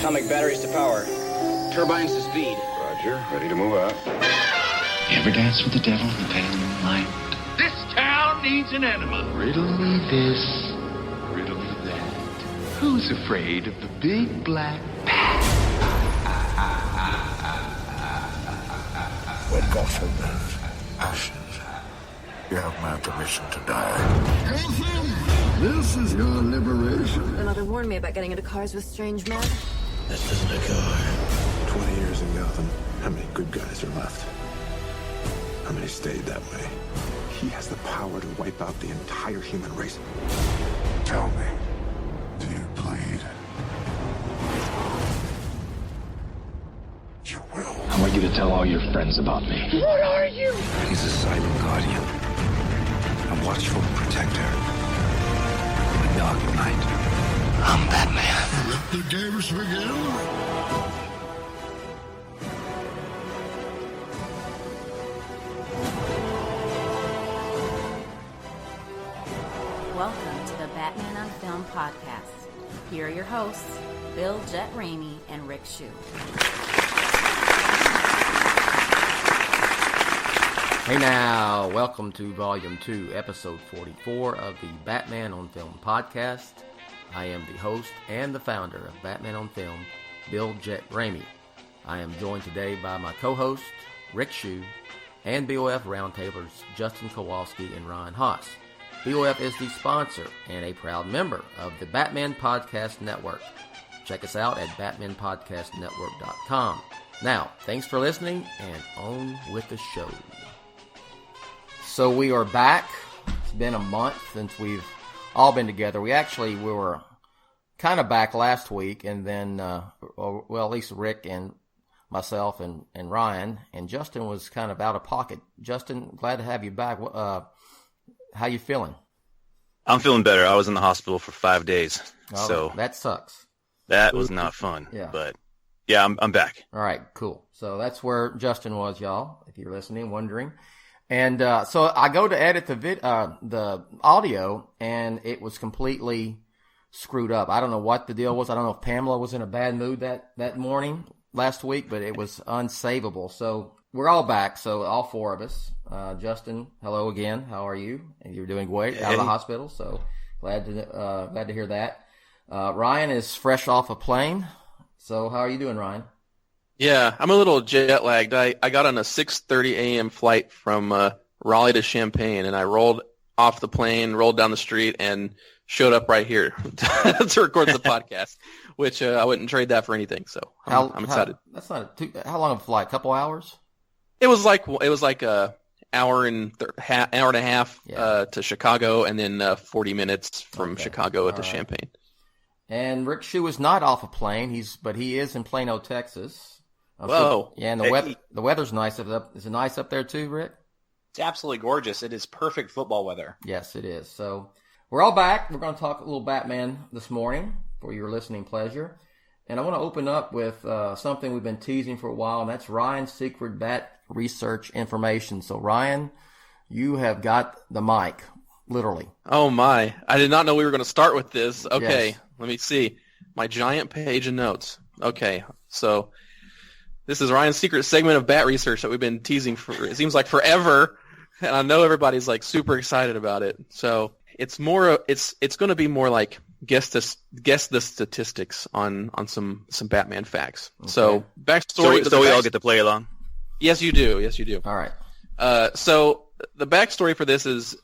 atomic batteries to power. Turbines to speed. Roger, ready to move out. You ever dance with the devil in the pale moonlight? This town needs an enema. Riddle me this, riddle me that. Who's afraid of the big black bat? When Gotham is ashes, you have my permission to die. Gotham! This is your liberation. My mother warned me about getting into cars with strange men. This isn't a car. 20 years in Gotham. How many good guys are left? How many stayed that way? He has the power to wipe out the entire human race. Tell me, do you bleed? You will. I want you to tell all your friends about me. What are you? He's a silent guardian. A watchful protector. In the dark night. I'm Batman. Let the games begin. Welcome to the Batman on Film podcast. Here are your hosts, Bill Jett Ramey and Rick Shue. Hey now, welcome to Volume 2, Episode 44 of the Batman on Film podcast. I am the host and the founder of Batman on Film, Bill Jett Ramey. I am joined today by my co-host, Rick Shue, and BOF Roundtablers, Justin Kowalski and Ryan Haas. BOF is the sponsor and a proud member of the Batman Podcast Network. Check us out at batmanpodcastnetwork.com. Now, thanks for listening, and on with the show. So we are back. It's been a month since we've all been together. We were kind of back last week, and then, well, at least Rick and myself and Ryan, and Justin was kind of out of pocket. Justin, glad to have you back. How you feeling? I'm feeling better. I was in the hospital for 5 days, so that sucks. That was not fun. Yeah. But yeah, I'm back. All right, cool. So that's where Justin was, y'all. If you're listening, wondering, and so I go to edit the audio, and it was completely screwed up. I don't know what the deal was. I don't know if Pamela was in a bad mood that morning last week, but it was unsavable. So we're all back. So all four of us. Justin, hello again. How are you? And you're doing great out of the hospital. So glad to hear that. Ryan is fresh off a plane. So how are you doing, Ryan? Yeah, I'm a little jet lagged. I got on a 6:30 a.m. flight from Raleigh to Champaign, and I rolled off the plane, rolled down the street, and showed up right here to record the podcast, which I wouldn't trade that for anything. So I'm excited. That's not how long of a flight? A couple hours? It was like a hour and a half to Chicago, and then 40 minutes from Chicago to Champaign. And Rick Shue is not off a plane. But he is in Plano, Texas. Whoa! Yeah, and the weather's nice up. Is it nice up there too, Rick? It's absolutely gorgeous. It is perfect football weather. Yes, it is. So we're all back. We're going to talk a little Batman this morning for your listening pleasure. And I want to open up with something we've been teasing for a while, and that's Ryan's secret bat research information. So, Ryan, you have got the mic, literally. Oh, my. I did not know we were going to start with this. Okay, yes. Let me see. My giant page of notes. Okay, so this is Ryan's secret segment of bat research that we've been teasing for, it seems like forever, and I know everybody's like super excited about it. So it's going to be more like guess the statistics on some Batman facts. Okay. So backstory. So we all get to play along. Yes, you do. Yes, you do. All right. So the backstory for this is,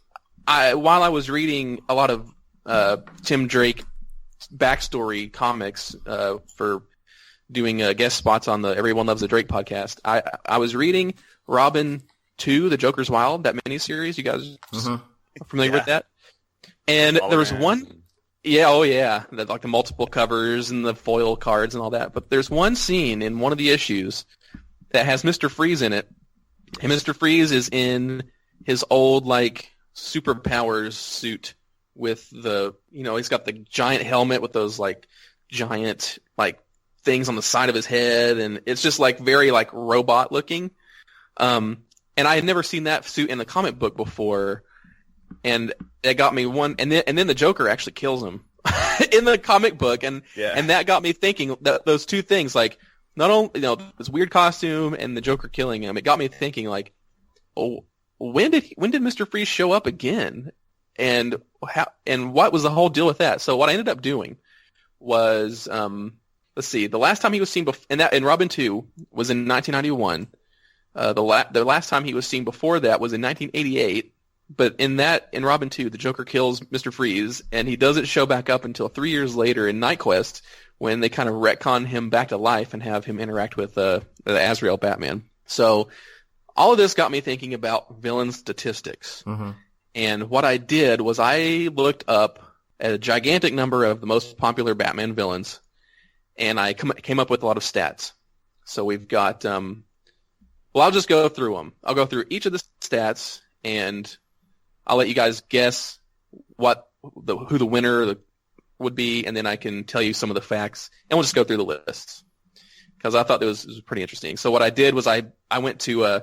while I was reading a lot of Tim Drake backstory comics for doing guest spots on the Everyone Loves the Drake podcast, I was reading Robin 2, The Joker's Wild, that miniseries. You guys familiar with that? And there was one. Yeah, oh yeah, like the multiple covers and the foil cards and all that. But there's one scene in one of the issues that has Mr. Freeze in it, and Mr. Freeze is in his old like superpowers suit with he's got the giant helmet with those like giant like things on the side of his head, and it's just like very like robot looking. And I had never seen that suit in the comic book before. And it got me one, and then the Joker actually kills him in the comic book, and that got me thinking those two things, like not only this weird costume and the Joker killing him, it got me thinking like, oh, when did Mr. Freeze show up again, and what was the whole deal with that? So what I ended up doing was let's see, the last time he was seen in Robin 2 was in 1991. The last time he was seen before that was in 1988. But in Robin 2, the Joker kills Mr. Freeze, and he doesn't show back up until 3 years later in Night Quest, when they kind of retcon him back to life and have him interact with the Azrael Batman. So all of this got me thinking about villain statistics. Mm-hmm. And what I did was I looked up a gigantic number of the most popular Batman villains, and I came up with a lot of stats. So we've got, I'll just go through them. I'll go through each of the stats, and I'll let you guys guess who the winner would be, and then I can tell you some of the facts, and we'll just go through the lists, because I thought it was pretty interesting. So what I did was I went to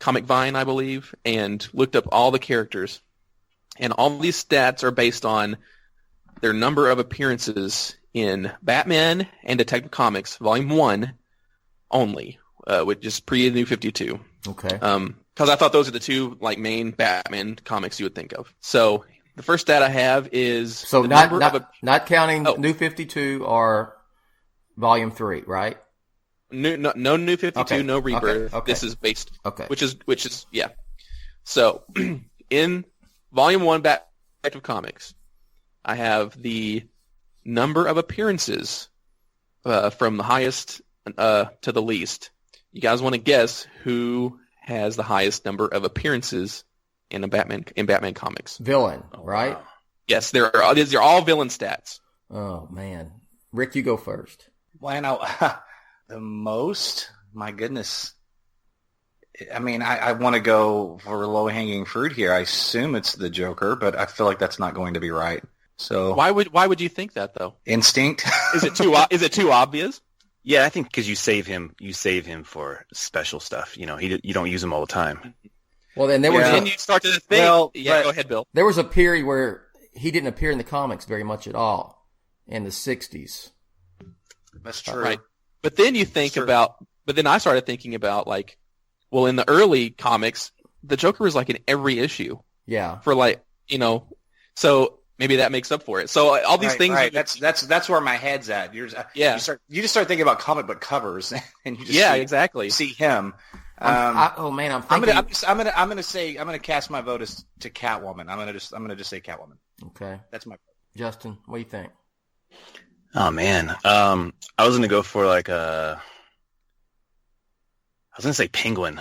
Comic Vine, I believe, and looked up all the characters, and all these stats are based on their number of appearances in Batman and Detective Comics Volume 1 only, which is pre-New 52. Okay. Because I thought those are the two main Batman comics you would think of. So the first stat I have is not counting New 52 or Volume 3, right? No New 52, okay. No Rebirth. Okay. This is based. Okay. Which is yeah. So in Volume 1 Detective Comics, I have the number of appearances from the highest to the least. You guys want to guess who has the highest number of appearances in Batman comics? Villain, right? Yes, these are all villain stats. Oh man, Rick, you go first. Well, now the most. My goodness. I mean, I want to go for low-hanging fruit here. I assume it's the Joker, but I feel like that's not going to be right. So why would you think that though? Instinct. Is it too obvious? Yeah, I think because you save him for special stuff. You don't use him all the time. Well, then then you start to think. Well, go ahead, Bill. There was a period where he didn't appear in the comics very much at all in the 60s. That's true. Right. But then you think but then I started thinking about in the early comics, the Joker was in every issue. Yeah. For so maybe that makes up for it. So all these things. Right. That's where my head's at. You just start thinking about comic book covers, and you just exactly see him. I'm thinking. I'm gonna cast my vote as to Catwoman. I'm gonna just say Catwoman. Okay. That's my vote. Justin, what do you think? Oh man, I was gonna go for I was gonna say Penguin.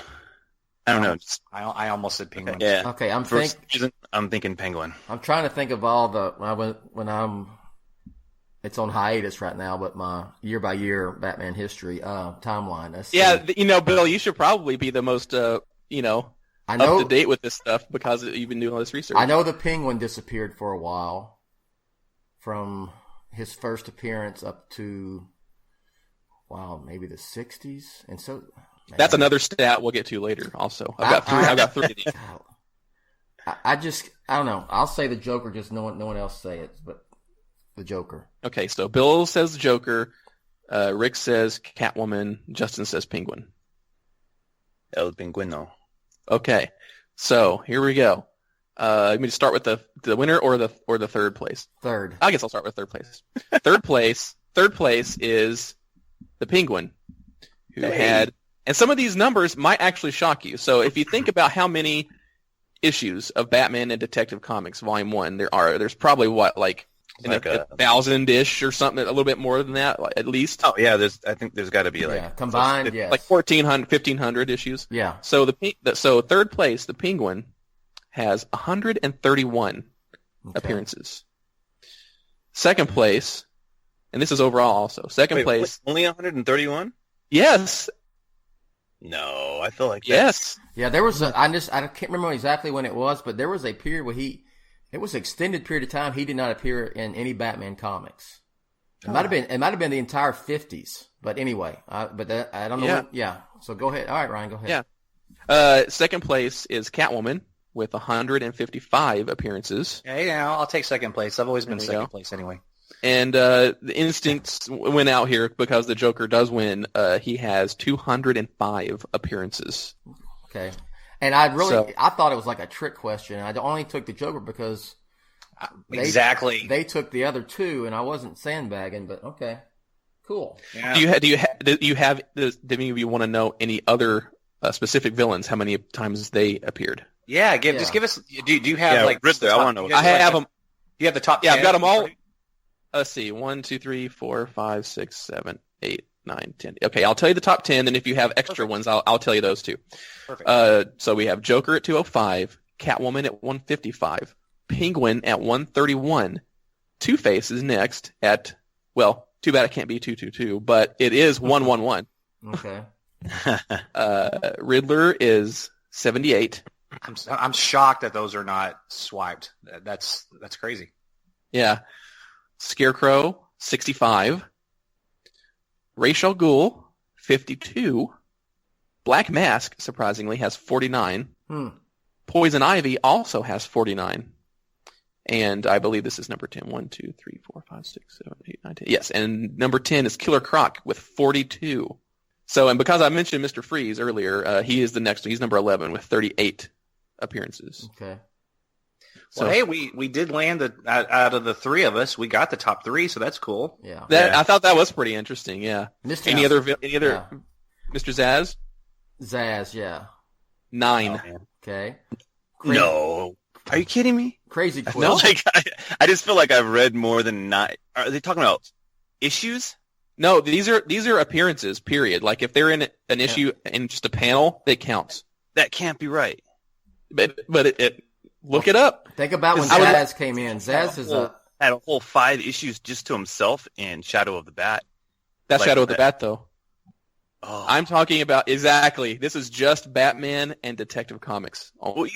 I don't know. I almost said Penguin. Yeah. Okay, I'm thinking Penguin. I'm trying to think of all the it's on hiatus right now, but my year by year Batman history timeline. Bill, you should probably be the most up to date with this stuff because you've been doing all this research. I know the Penguin disappeared for a while from his first appearance up to maybe the 60s, and so. Man. That's another stat we'll get to later. Also, I've got three. I don't know. I'll say the Joker. Just no one else say it, but the Joker. Okay, so Bill says the Joker. Rick says Catwoman. Justin says Penguin. El Penguino. Okay, so here we go. Let me start with the winner or the third place. Third. I guess I'll start with third place. Third place is the Penguin, who had. And some of these numbers might actually shock you. So if you think about how many issues of Batman and Detective Comics Volume 1 there's probably 1,000-ish or something, a little bit more than that, at least. Oh yeah, I think there's got to be combined, yes. 1,400, 1,500 issues. Yeah. So so third place, the Penguin, has 131 appearances. Second place, and this is overall also. Second place, only 131? Yes. No, I feel like yes. Yeah, there was I can't remember exactly when it was, but there was a period where it was an extended period of time he did not appear in any Batman comics. It might have been the entire 50s, but anyway, I don't know. So go ahead. All right, Ryan, go ahead. Yeah. Second place is Catwoman with 155 appearances. Hey, I'll take second place. I've always been second place anyway. And the instincts went out here because the Joker does win. He has 205 appearances. Okay. And I thought it was like a trick question. I only took the Joker because they took the other two, and I wasn't sandbagging. But okay, cool. Yeah. Do you have? Do any of you want to know any other specific villains? How many times they appeared? Yeah, just give us. Do you have like Riddler? I want to know. I have them. You have the top. 10? Yeah, I've got them all. Let's see. 1, 2, 3, 4, 5, 6, 7, 8, 9, 10. Okay, I'll tell you the top 10, and if you have extra ones, I'll tell you those too. Perfect. So we have Joker at 205, Catwoman at 155, Penguin at 131, Two-Face is next at, well, too bad it can't be 222, but it is 111. Okay. Riddler is 78. I'm shocked that those are not swiped. That's crazy. Yeah. Scarecrow, 65. Ra's al Ghul, 52. Black Mask, surprisingly, has 49. Poison Ivy also has 49. And I believe this is number 10. 1, 2, 3, 4, 5, 6, 7, 8, 9, 10. Yes, and number 10 is Killer Croc with 42. So, and because I mentioned Mr. Freeze earlier, he is the next one. He's number 11 with 38 appearances. Okay. So, well, hey, we did land out of the three of us. We got the top three, so that's cool. Yeah. I thought that was pretty interesting. Yeah. Any other? Mr. Zsasz? Zsasz, yeah. 9. Oh, okay. No. Are you kidding me? Crazy Quilt. No, I just feel like I've read more than 9. Are they talking about issues? No, these are appearances. Period. Like if they're in an issue in just a panel, it counts. That can't be right. But it look it up. Think about when Zsasz came in. Zsasz had a whole 5 issues just to himself in Shadow of the Bat. That's like Shadow of the Bat, though. Oh. I'm talking about exactly. This is just Batman and Detective Comics. Well,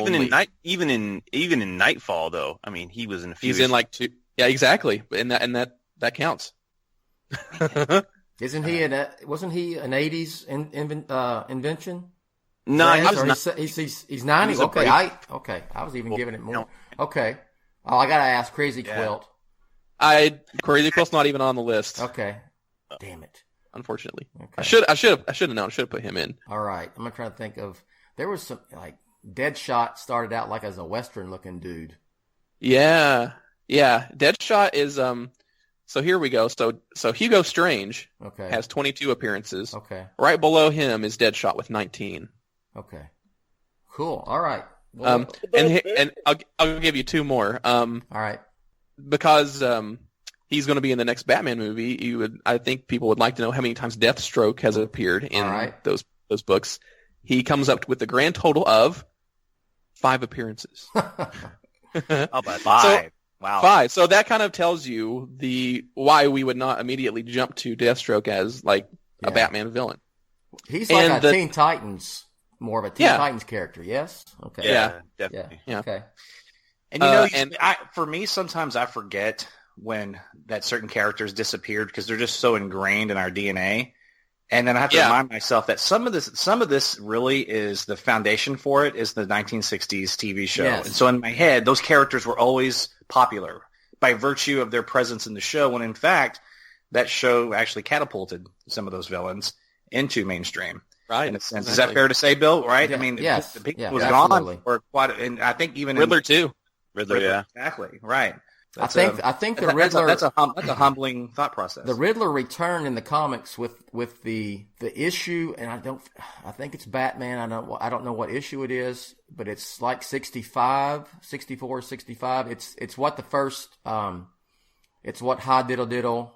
even in Nightfall, though. I mean, he was in a few. He's in like 2. Yeah, exactly. And that counts. Wasn't he an 80s invention? No, he's 90. Okay, I was even giving it more. No. Okay. Oh, I gotta ask Crazy Quilt. Crazy Quilt's not even on the list. Okay. Damn it. Unfortunately. Okay. I should have known. I should have put him in. All right. I'm gonna try to think of. There was some like Deadshot started out like as a Western looking dude. Yeah. Deadshot is So here we go. So Hugo Strange has 22 appearances. Okay. Right below him is Deadshot with 19. Okay. Cool. All right. Well, and I'll give you 2 more. All right. Because he's going to be in the next Batman movie. I think people would like to know how many times Deathstroke has appeared in those books. He comes up with the grand total of 5 appearances. How about 5? Wow. 5. So that kind of tells you why we would not immediately jump to Deathstroke as like a Batman villain. He's like a Teen Titans, more of a Teen Titans character. Yes. Okay. Yeah, definitely. Yeah. Okay. And for me, sometimes I forget when that certain characters disappeared because they're just so ingrained in our DNA. And then I have to remind myself that some of this really is the foundation for it is the 1960s TV show. Yes. And so in my head, those characters were always popular by virtue of their presence in the show, when in fact, that show actually catapulted some of those villains into mainstream. Right. In a sense. Exactly. Is that fair to say, Bill? Right? Yeah. I mean, yes. the people was gone for quite and I think even Riddler too. Riddler, yeah. Exactly. Right. I think the Riddler. That's a humbling thought process. The Riddler returned in the comics with the issue, and I think it's Batman. I don't know what issue it is, but it's like 64, 65. It's what the first it's what Ha Diddle Diddle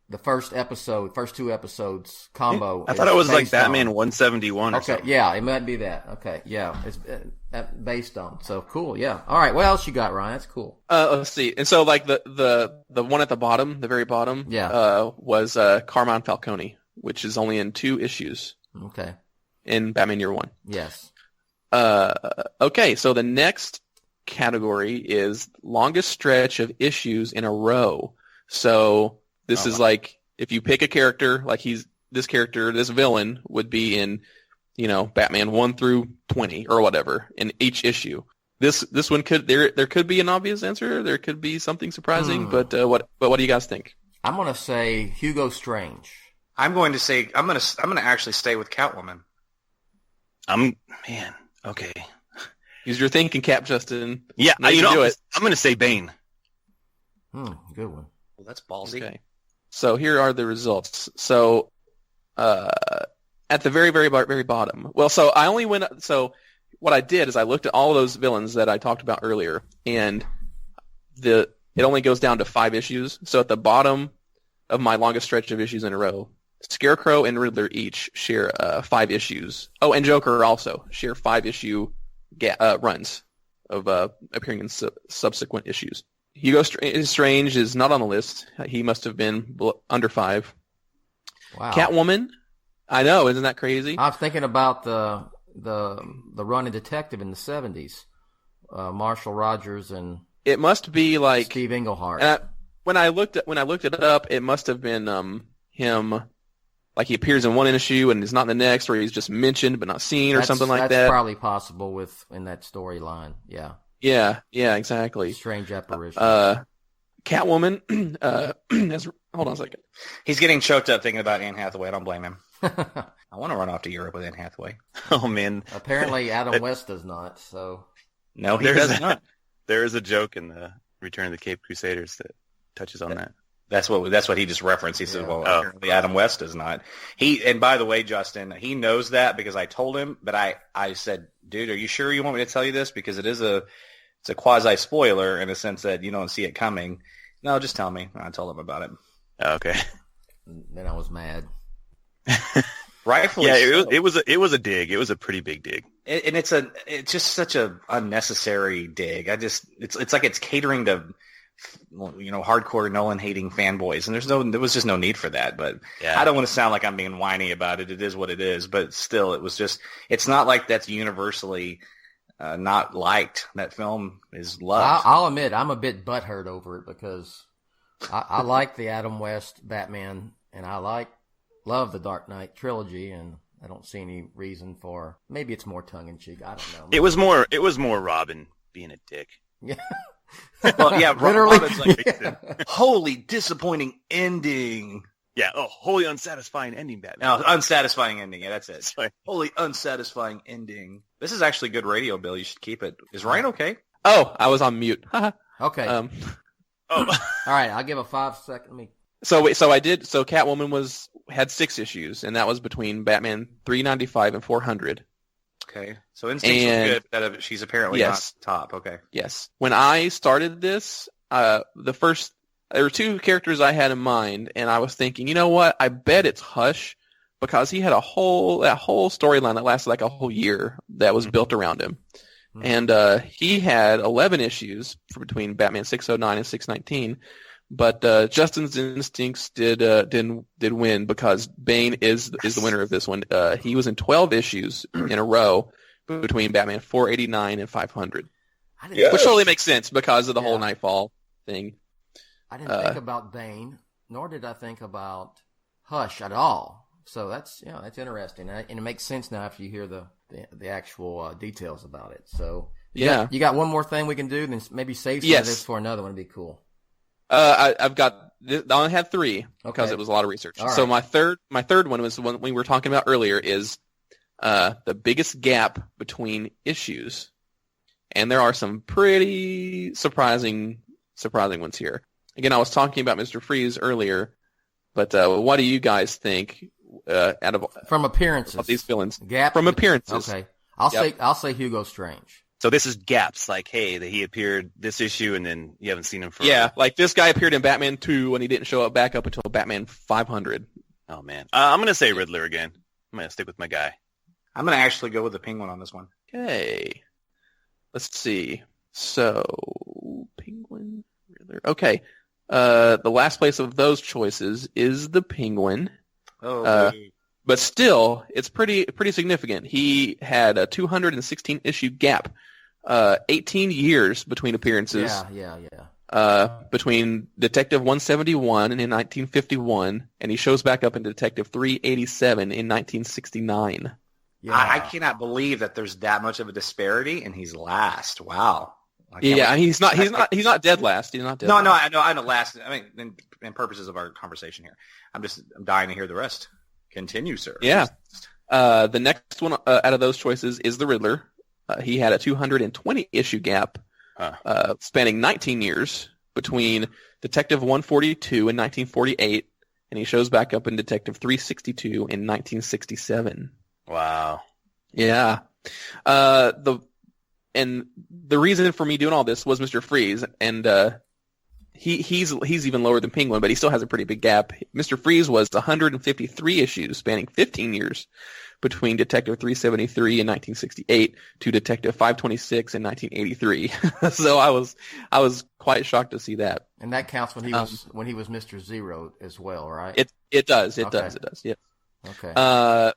the first 2 episodes combo. I thought it was like Batman 171 or something. Yeah, it might be that. Okay, yeah, it's based on. So cool, yeah. All right, what else you got, Ryan? That's cool. Let's see. And so like the one at the bottom, the very bottom, was Carmine Falcone, which is only in 2 issues. Okay. In Batman Year One. Yes. Okay, so the next category is longest stretch of issues in a row. So this is like if you pick a character, like this villain would be in, Batman 1 through 20 or whatever in each issue. This one could there could be an obvious answer. There could be something surprising. But what do you guys think? I'm gonna say Hugo Strange. I'm going to actually stay with Catwoman. Okay. Use your thinking cap, Justin. Yeah, do it. I'm going to say Bane. Good one. Well, that's ballsy. Okay. So here are the results. So at the very, very, very bottom. Well, so I only went. So what I did is I looked at all of those villains that I talked about earlier, and it only goes down to 5 issues. So at the bottom of my longest stretch of issues in a row, Scarecrow and Riddler each share 5 issues. Oh, and Joker also share 5-issue runs of appearing in subsequent issues. Hugo Strange is not on the list. He must have been under 5. Wow. Catwoman, I know, isn't that crazy? I was thinking about the running detective in the 70s, Marshall Rogers and it must be like Steve Englehart. And when I looked it up, it must have been him. Like he appears in one issue and is not in the next, or he's just mentioned but not seen, or something like that. That's probably possible in that storyline. Yeah. Yeah, exactly. Strange apparition. Catwoman. Hold on a second. He's getting choked up thinking about Anne Hathaway. I don't blame him. I want to run off to Europe with Anne Hathaway. Oh man. Apparently, Adam West does not. So no, he does not. There is a joke in the Return of the Caped Crusaders that touches on that. That's what he just referenced. He said, "Well, apparently Adam West does not." And by the way, Justin, he knows that because I told him. But I said, "Dude, are you sure you want me to tell you this? Because it's a quasi spoiler in a sense that you don't see it coming." No, just tell me. I told him about it. Okay. Then I was mad. Rightfully, yeah. so. It was a dig. It was a pretty big dig. And it's just such a unnecessary dig. It's like it's catering to, hardcore Nolan hating fanboys, and there was just no need for that. But yeah. I don't want to sound like I'm being whiny about it. It is what it is. But still, it's not like that's universally not liked. That film is loved. I'll admit I'm a bit butthurt over it because I like the Adam West Batman, and I love the Dark Knight trilogy, and I don't see any reason for. Maybe it's more tongue in cheek. I don't know. It was more Robin being a dick. Yeah. Well, yeah, literally. Robin's like, holy disappointing ending. Yeah. Oh, wholly unsatisfying ending, Batman. No, unsatisfying ending. Yeah, that's it. Sorry. Holy unsatisfying ending. This is actually good radio, Bill. You should keep it. Is Ryan okay? Oh, I was on mute. Okay. Oh. All right. I'll give a 5 second. So Catwoman had 6 issues, and that was between Batman 395 and 400. Okay, so Instincts was good, but she's apparently not top. Okay. Yes. When I started this, there were 2 characters I had in mind, and I was thinking, you know what? I bet it's Hush, because he had that whole storyline that lasted like a whole year that was built around him. Mm-hmm. And he had 11 issues between Batman 609 and 619. But Justin's instincts did win because Bane is the winner of this one. He was in 12 issues in a row between Batman 489 and 500, which totally makes sense because of the whole Nightfall thing. I didn't think about Bane, nor did I think about Hush at all. So that's interesting, and it makes sense now after you hear the actual details about it. So you got one more thing we can do, then maybe save some of this for another one. It'd be cool. I only had 3 because it was a lot of research. All right. So my third one was the one we were talking about earlier is the biggest gap between issues, and there are some pretty surprising ones here. Again, I was talking about Mr. Freeze earlier, but what do you guys think from appearances of these villains? Gap from appearances. Okay, I'll say Hugo Strange. So this is gaps, like, hey, that he appeared this issue and then you haven't seen him for... Yeah, like this guy appeared in Batman 2 and he didn't show up back up until Batman 500. Oh, man. I'm going to say Riddler again. I'm going to stick with my guy. I'm going to actually go with the Penguin on this one. Okay. Let's see. So, Penguin, Riddler. Okay. The last place of those choices is the Penguin. But still, it's pretty significant. He had a 216-issue gap, 18 years between appearances. Yeah. Between Detective 171 in 1951, and he shows back up in Detective 387 in 1969. Yeah. I cannot believe that there's that much of a disparity, and he's last. Wow. Yeah, he's not dead last. He's not dead. No, last. I know last. I mean, in purposes of our conversation here, I'm dying to hear the rest. Continue, sir. Yeah. The next one out of those choices is the Riddler. He had a 220 issue gap, spanning 19 years between Detective 142 in 1948, and he shows back up in Detective 362 in 1967. Wow. Yeah. And the reason for me doing all this was Mr. Freeze, and he's even lower than Penguin, but he still has a pretty big gap. Mr. Freeze was 153 issues, spanning 15 years between Detective 373 in 1968 to Detective 526 in 1983. So I was quite shocked to see that. And that counts when he was Mr. Zero as well, right? It does. Yeah. Okay.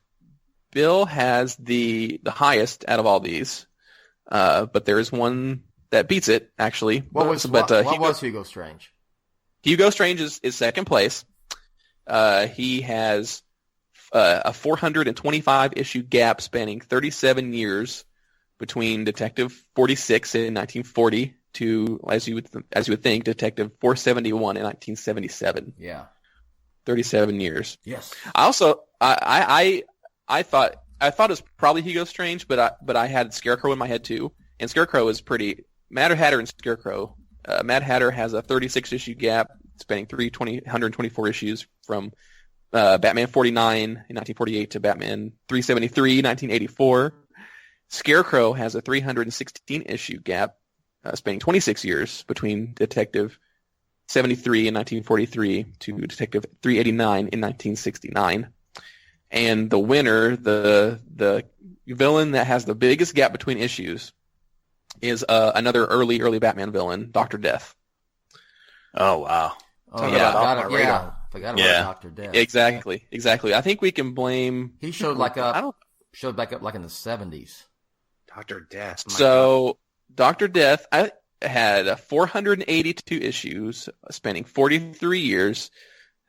Bill has the highest out of all these. But there is one that beats it, actually. What was Hugo Strange? Hugo Strange is second place. He has a 425 issue gap spanning 37 years between Detective 46 in 1940 to, as you would think, Detective 471 in 1977. Yeah. 37 years. Yes. I thought it was probably Hugo Strange, but I had Scarecrow in my head too. And Scarecrow is pretty. Mad Hatter and Scarecrow. Mad Hatter has a 36 issue gap spanning 124 issues from Batman 49 in 1948 to Batman 373 in 1984. Scarecrow has a 316 issue gap spanning 26 years between Detective 73 in 1943 to Detective 389 in 1969. And the winner, the villain that has the biggest gap between issues, is another early Batman villain, Dr. Death. Oh, wow. Oh, yeah. Forgot about Dr. Death. Exactly. I think we can blame... He showed back up like in the 70s. Dr. Death. So, Dr. Death had 482 issues spanning 43 years.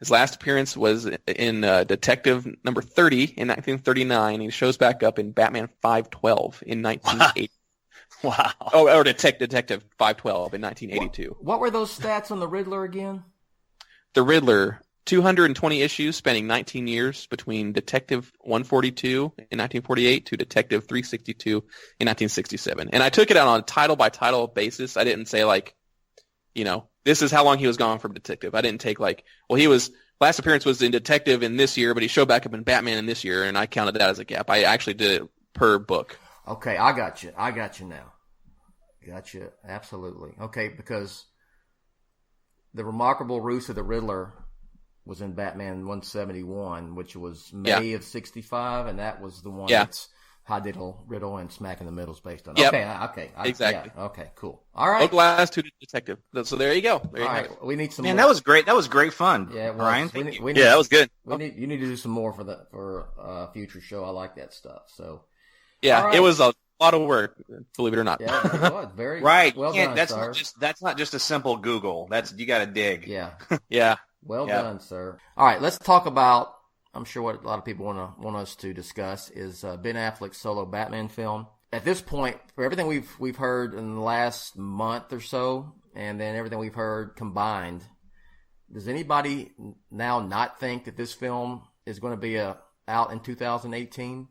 His last appearance was in Detective number 30 in 1939. He shows back up in Batman 512 in 1980. Wow. Oh, or Detective 512 in 1982. What were those stats on the Riddler again? The Riddler, 220 issues spanning 19 years between Detective 142 in 1948 to Detective 362 in 1967. And I took it out on a title-by-title basis. I didn't say, this is how long he was gone from Detective. I didn't take last appearance was in Detective in this year, but he showed back up in Batman in this year, and I counted that as a gap. I actually did it per book. Okay, I got you now. Got you, absolutely. Okay, because the Remarkable Ruse of the Riddler was in Batman 171, which was May of 65, and that was the one that's High Riddle and Smack in the Middle is based on. Yep. Okay. Exactly. Yeah, okay, cool. All right. Book last to Detective. So there you go. All right. We need some more. That was great. That was great fun. Yeah, Brian. That was good. You need to do some more for a future show. I like that stuff. So. Yeah, It was a lot of work, believe it or not. Yeah, it was very right. Well done, that's not just a simple Google. You got to dig. Yeah. Yeah. Well done, sir. All right, let's talk about. I'm sure what a lot of people want us to discuss is Ben Affleck's solo Batman film. At this point, for everything we've heard in the last month or so, and then everything we've heard combined, does anybody now not think that this film is going to be out in 2018?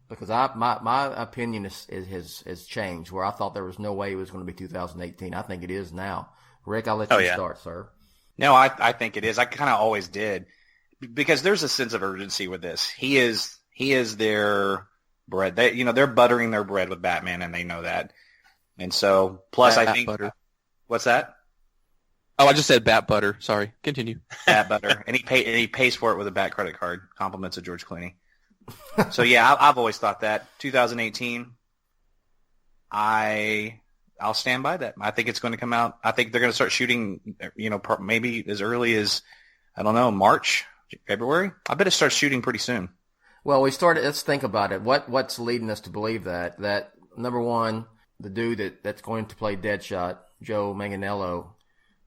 Because my opinion has changed. Where I thought there was no way it was going to be 2018, I think it is now. Rick, I'll let you start, sir. No, I think it is. I kind of always did, because there's a sense of urgency with this. He is their bread. They're buttering their bread with Batman, and they know that. And so, plus, I think butter. What's that? Oh, I just said bat butter. Sorry. Continue. Bat butter, and he pays for it with a Bat credit card. Compliments of George Clooney. So yeah, I've always thought that 2018. I'll stand by that. I think it's going to come out. I think they're going to start shooting. Maybe as early as March, February. I bet it starts shooting pretty soon. Well, let's think about it. What's leading us to believe that number one, the dude that's going to play Deadshot, Joe Manganiello,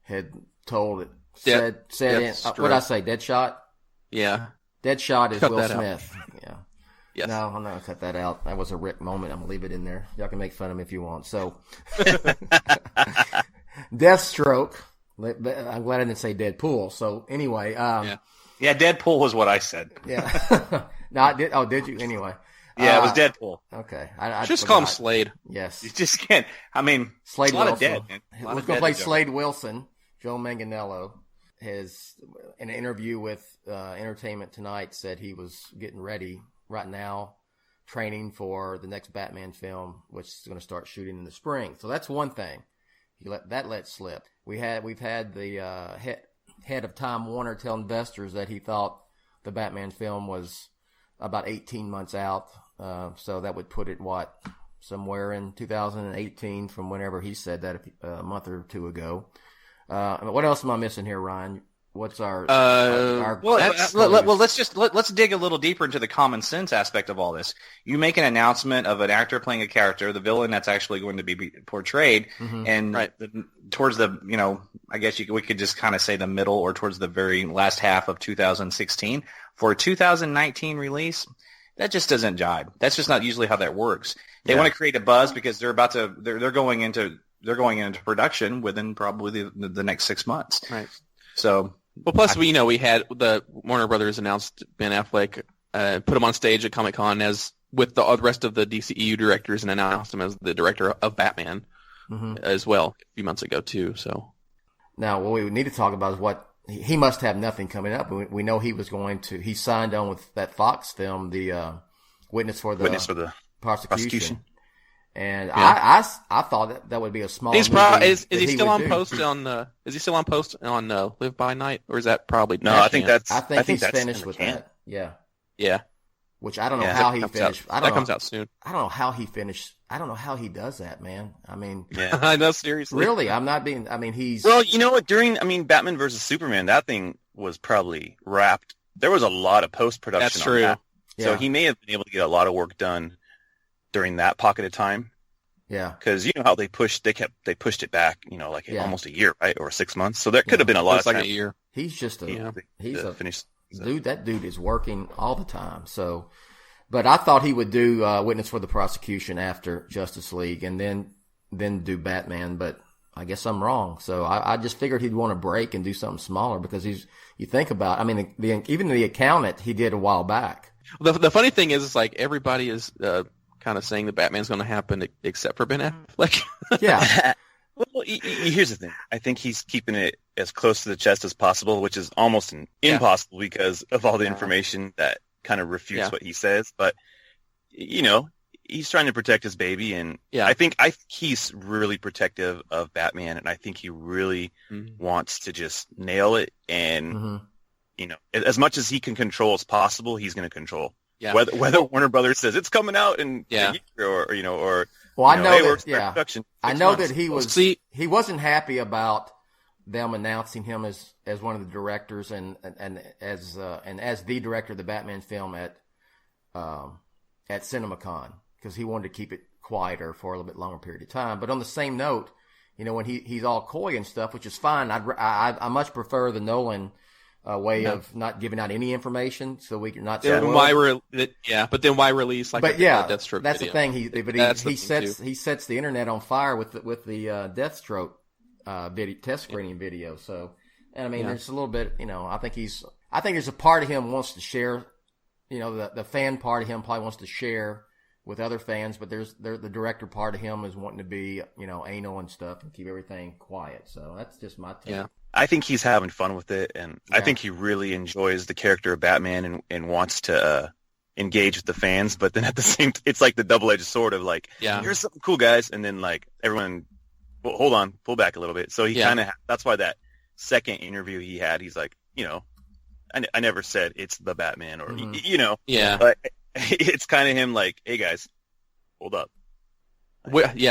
had told it. Said what did I say? Deadshot. Yeah. Deadshot is Cut Will that Smith. out. Yeah. Yes. No, I'm not going to cut that out. That was a Rick moment. I'm going to leave it in there. Y'all can make fun of me if you want. So, Deathstroke. I'm glad I didn't say Deadpool. So, anyway. Yeah, Deadpool was what I said. Yeah. No, I did. Oh, did you? Anyway. Yeah, it was Deadpool. Okay. I just call him Slade. Yes. You just can't. I mean, Slade a lot Wilson. of dead, man. Who's going to play Slade Wilson? Joe Manganiello has, in an interview with Entertainment Tonight, said he was getting ready right now, training for the next Batman film, which is going to start shooting in the spring. So that's one thing. He let slip. We've had the head of Time Warner tell investors that he thought the Batman film was about 18 months out. So that would put it, somewhere in 2018 from whenever he said that a month or two ago. What else am I missing here, Ryan? What's our let's dig a little deeper into the common sense aspect of all this. You make an announcement of an actor playing a character, the villain that's actually going to be portrayed, and towards the, I guess we could just kind of say the middle or towards the very last half of 2016 for a 2019 release. That just doesn't jibe. That's just not usually how that works. They want to create a buzz because they're going into production within probably the next 6 months. Right. So, well, plus we had the Warner Brothers announced Ben Affleck, put him on stage at Comic-Con as with the rest of the DCEU directors and announced him as the director of Batman as well a few months ago too. So now what we need to talk about is what he must have nothing coming up. We know he signed on with that Fox film, the Witness for the Prosecution. And I thought that would be a small. Is he still on post on? Is he still on post on Live by Night, or is that probably? No, I think he's finished with that. Yeah. Yeah. Which I don't know how he finished. That comes out soon. I don't know how he finished. I don't know how he does that, man. I mean, I know, seriously. Really, I'm not being. I mean, he's. Well, you know what? Batman versus Superman, that thing was probably wrapped. There was a lot of post production. That's true. On that. So he may have been able to get a lot of work done during that pocket of time. Yeah. Because you know how they pushed it back, almost a year, right? Or 6 months. So there could have been a lot of time. Like a year. He's just finished. Dude, that dude is working all the time. So, but I thought he would do Witness for the Prosecution after Justice League and then do Batman, but I guess I'm wrong. So I just figured he'd want to break and do something smaller because you think about, even the Accountant he did a while back. The funny thing is, it's like everybody is kind of saying that Batman's going to happen except for Ben Affleck. Yeah. Well, here's the thing. I think he's keeping it as close to the chest as possible, which is almost impossible because of all the information that kind of refutes what he says. But, he's trying to protect his baby. And I think he's really protective of Batman. And I think he really wants to just nail it. And, as much as he can control as possible, he's going to control. Yeah. Whether Warner Brothers says it's coming out in a year or well, I know I know that he wasn't happy about them announcing him as one of the directors and as the director of the Batman film at CinemaCon because he wanted to keep it quieter for a little bit longer period of time. But on the same note, when he's all coy and stuff, which is fine. I much prefer the Nolan way of not giving out any information, so we can not. But then why release Deathstroke? That's video? The thing. He sets the internet on fire with the Deathstroke test screening video. So, and there's a little bit. I think there's a part of him wants to share. The fan part of him probably wants to share with other fans, but there's the director part of him is wanting to be anal and stuff and keep everything quiet. So that's just my take. Yeah. I think he's having fun with it, and I think he really enjoys the character of Batman and wants to engage with the fans. But then at the same, it's like the double-edged sword of here's something cool, guys, and then everyone, well, hold on, pull back a little bit. So he kind of that's why that second interview he had, he's like, I never said it's the Batman or but it's kind of him like, hey guys, hold up.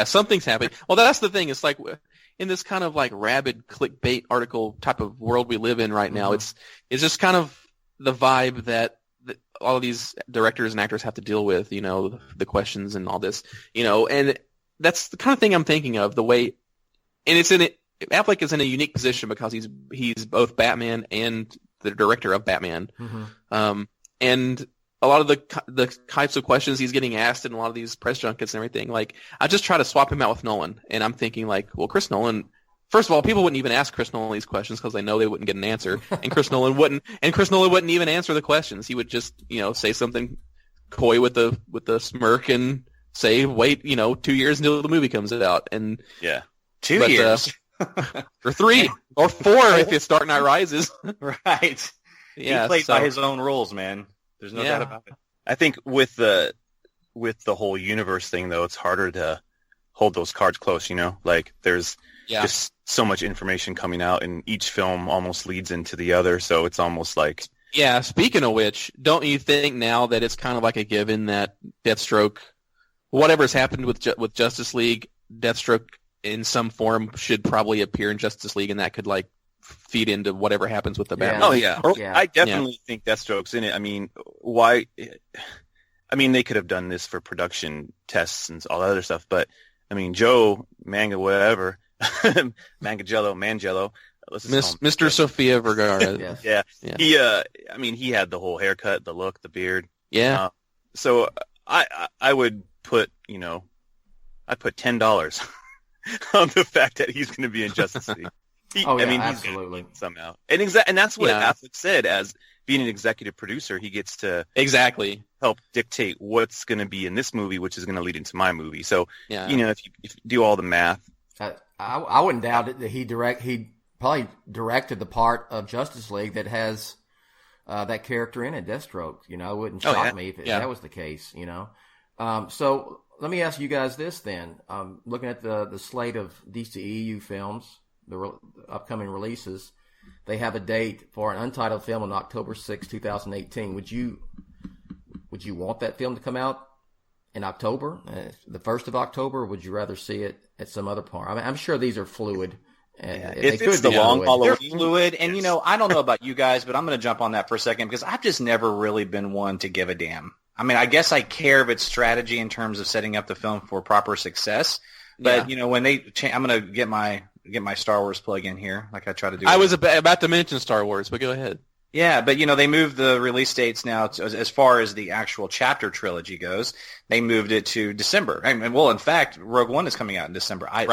Something's happening. Well, that's the thing. It's like in this kind of rabid clickbait article type of world we live in right now, it's just kind of the vibe that all of these directors and actors have to deal with, the questions and all this, and that's the kind of thing I'm thinking of the way, and Affleck is in a unique position because he's both Batman and the director of Batman. And a lot of the types of questions he's getting asked in a lot of these press junkets and everything, like I just try to swap him out with Nolan, and I'm thinking like, well, Chris Nolan. First of all, people wouldn't even ask Chris Nolan these questions because they know they wouldn't get an answer, and Chris Nolan wouldn't even answer the questions. He would just, say something coy with the smirk and say, "Wait, 2 years until the movie comes out." And 2 years, or 3 or 4 if it's Dark Knight Rises. Right. Yeah, he played by his own rules, man. There's no doubt about it. I think with the whole universe thing, though, it's harder to hold those cards close. Like there's just so much information coming out, and each film almost leads into the other. So it's almost like Speaking of which, don't you think now that it's kind of like a given that Deathstroke, whatever's happened with Justice League, Deathstroke in some form should probably appear in Justice League, and that could like feed into whatever happens with the Batman. Oh yeah, I definitely think Deathstroke's in it. I mean, why? I mean, they could have done this for production tests and all that other stuff, but I mean, Joe Manga, whatever, Mangello, Mr. Sofia Vergara. He had the whole haircut, the look, the beard. Yeah. So I would put, I put $10 on the fact that he's going to be in Justice League. Absolutely. Somehow. And that's what Affleck said, as being an executive producer, he gets to help dictate what's going to be in this movie, which is going to lead into my movie. So, if you do all the math. I wouldn't doubt it that he probably directed the part of Justice League that has that character in it, Deathstroke. It wouldn't shock me if that was the case. So let me ask you guys this then. Looking at the slate of DCEU films, the upcoming releases, they have a date for an untitled film on October 6, 2018. Would you want that film to come out in October, the 1st of October, or would you rather see it at some other point? I mean, I'm sure these are fluid. If it's the long Halloween, they're fluid. And, I don't know about you guys, but I'm going to jump on that for a second because I've just never really been one to give a damn. I mean, I guess I care of its strategy in terms of setting up the film for proper success. But, when they I'm going to get my Star Wars plug in here like I try to do. I was about to mention Star Wars, but go ahead. Yeah, but, they moved the release dates now as far as the actual chapter trilogy goes. They moved it to December. I mean, well, in fact, Rogue One is coming out in December. I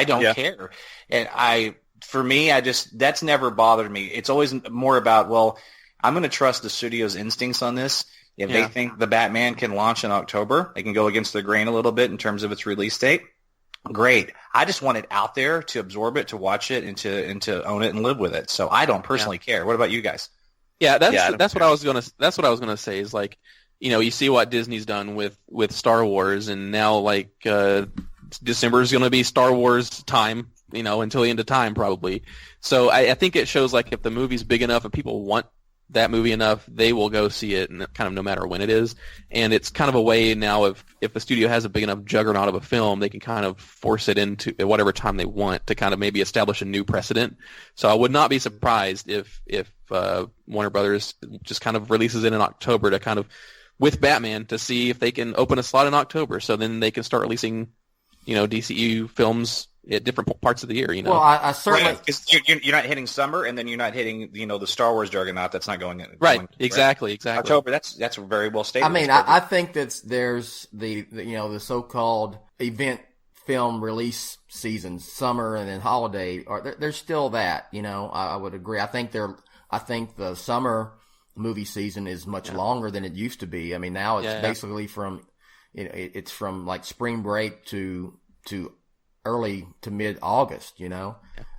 don't care. And for me, that's never bothered me. It's always more about, well, I'm going to trust the studio's instincts on this. If they think the Batman can launch in October, they can go against the grain a little bit in terms of its release date. Great. I just want it out there to absorb it, to watch it, and to own it and live with it. So I don't personally care. What about you guys? Yeah, that's what I was gonna say is like, you see what Disney's done with Star Wars, and now like December is gonna be Star Wars time, until the end of time probably. So I think it shows like if the movie's big enough and people want that movie enough, they will go see it, and kind of no matter when it is. And it's kind of a way now if the studio has a big enough juggernaut of a film, they can kind of force it into at whatever time they want to kind of maybe establish a new precedent. So I would not be surprised if Warner Brothers just kind of releases it in October to kind of with Batman to see if they can open a slot in October. So then they can start releasing, DCU films at different parts of the year, Well, I certainly... Because you're not hitting summer, and then you're not hitting, the Star Wars juggernaut that's not going in. Right, exactly. October, that's very well stated. I mean, I think that there's the so-called event film release seasons, summer and then holiday, or there's still that, I would agree. I think the summer movie season is much longer than it used to be. I mean, now it's basically from, it's from like spring break to early to mid-August,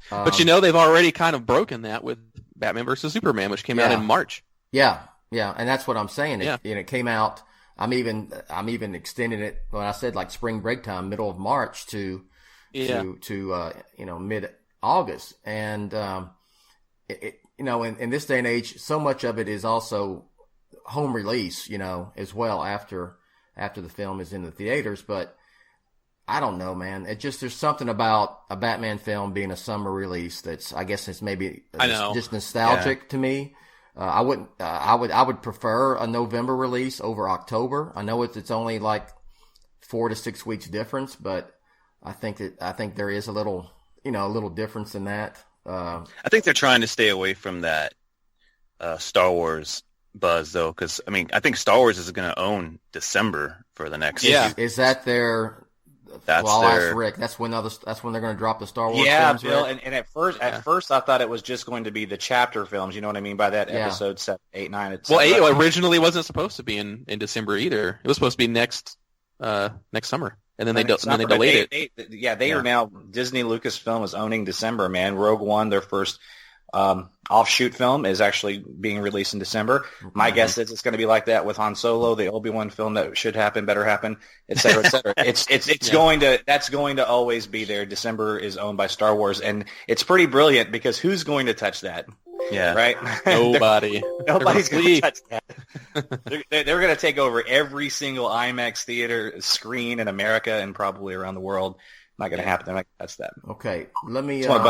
But they've already kind of broken that with Batman vs. Superman, which came out in March. Yeah, and that's what I'm saying. It came out. I'm even extending it when I said like spring break time, middle of March to mid-August, and in this day and age, so much of it is also home release, as well after the film is in the theaters, but. I don't know, man. There's something about a Batman film being a summer release I guess it's maybe just nostalgic to me. I would prefer a November release over October. I know it's only like 4 to 6 weeks difference, but I think there is a little difference in that. I think they're trying to stay away from that Star Wars buzz though, because I mean, I think Star Wars is going to own December for the next. Yeah. Is that their? That's I'll their. ask Rick. That's when they're going to drop the Star Wars. Yeah, films, Bill. Rick? And at first, I thought it was just going to be the chapter films. You know what I mean by that? Yeah. Episode 7, 8, 9. Well, 8 originally wasn't supposed to be in December either. It was supposed to be next summer, and then they delayed it. They are now. Disney Lucasfilm is owning December. Man, Rogue One, their first offshoot film, is actually being released in December. My guess is it's going to be like that with Han Solo, the Obi-Wan film that should happen, better happen, et cetera, et cetera. It's going to always be there. December is owned by Star Wars, and it's pretty brilliant because who's going to touch that? Yeah. Right? Nobody. Nobody's going to touch that. They're going to take over every single IMAX theater screen in America and probably around the world. Not going to happen. They're not going to touch that. Okay, let me. I want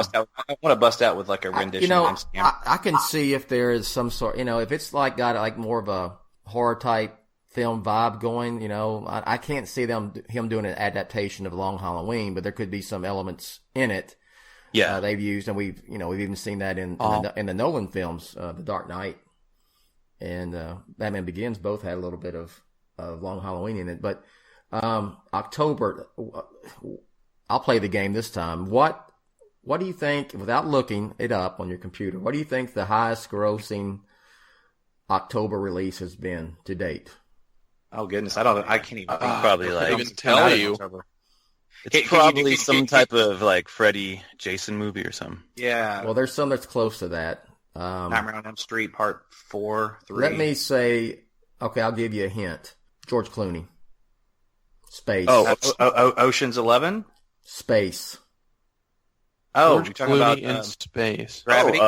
to bust out with like a rendition. I can see if there is some sort. If it's got like more of a horror type film vibe going. I can't see him doing an adaptation of Long Halloween, but there could be some elements in it. Yeah, they've used, and we've even seen that in the Nolan films, The Dark Knight and Batman Begins. Both had a little bit of Long Halloween in it, but October. I'll play the game this time. What do you think, without looking it up on your computer, what do you think the highest grossing October release has been to date? Oh goodness, I can't even think. Probably like even tell you. It's probably some type of like Freddy Jason movie or something. Yeah. Well, there's some that's close to that. Nightmare on Elm Street Part 4, 3. Let me say, okay, I'll give you a hint. George Clooney. Space. Ocean's 11. Space. Oh, George you're talking Clooney about in space. Gravity.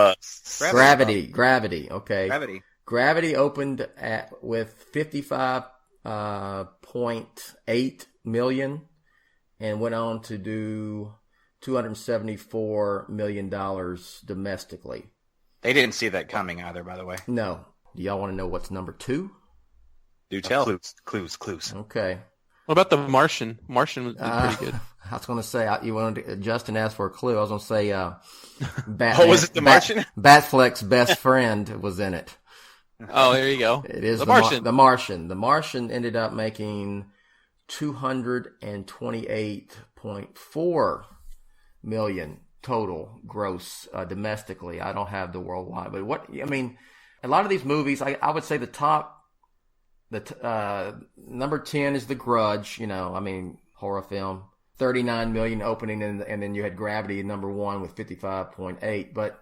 Gravity. Okay. Gravity. Gravity opened with $55.8 million and went on to do $274 million domestically. They didn't see that coming either, by the way. No. Do y'all want to know what's number 2? Do tell. Clues. Okay. What about The Martian? Martian was pretty good. I was going to say, Justin asked for a clue. I was going to say, was it The Martian? Batfleck's best friend was in it. Oh, there you go. It is The Martian. The Martian. The Martian ended up making $228.4 million total gross domestically. I don't have the worldwide, but a lot of these movies, I would say number 10 is The Grudge, horror film. 39 million opening, and then you had Gravity number 1 with 55.8. But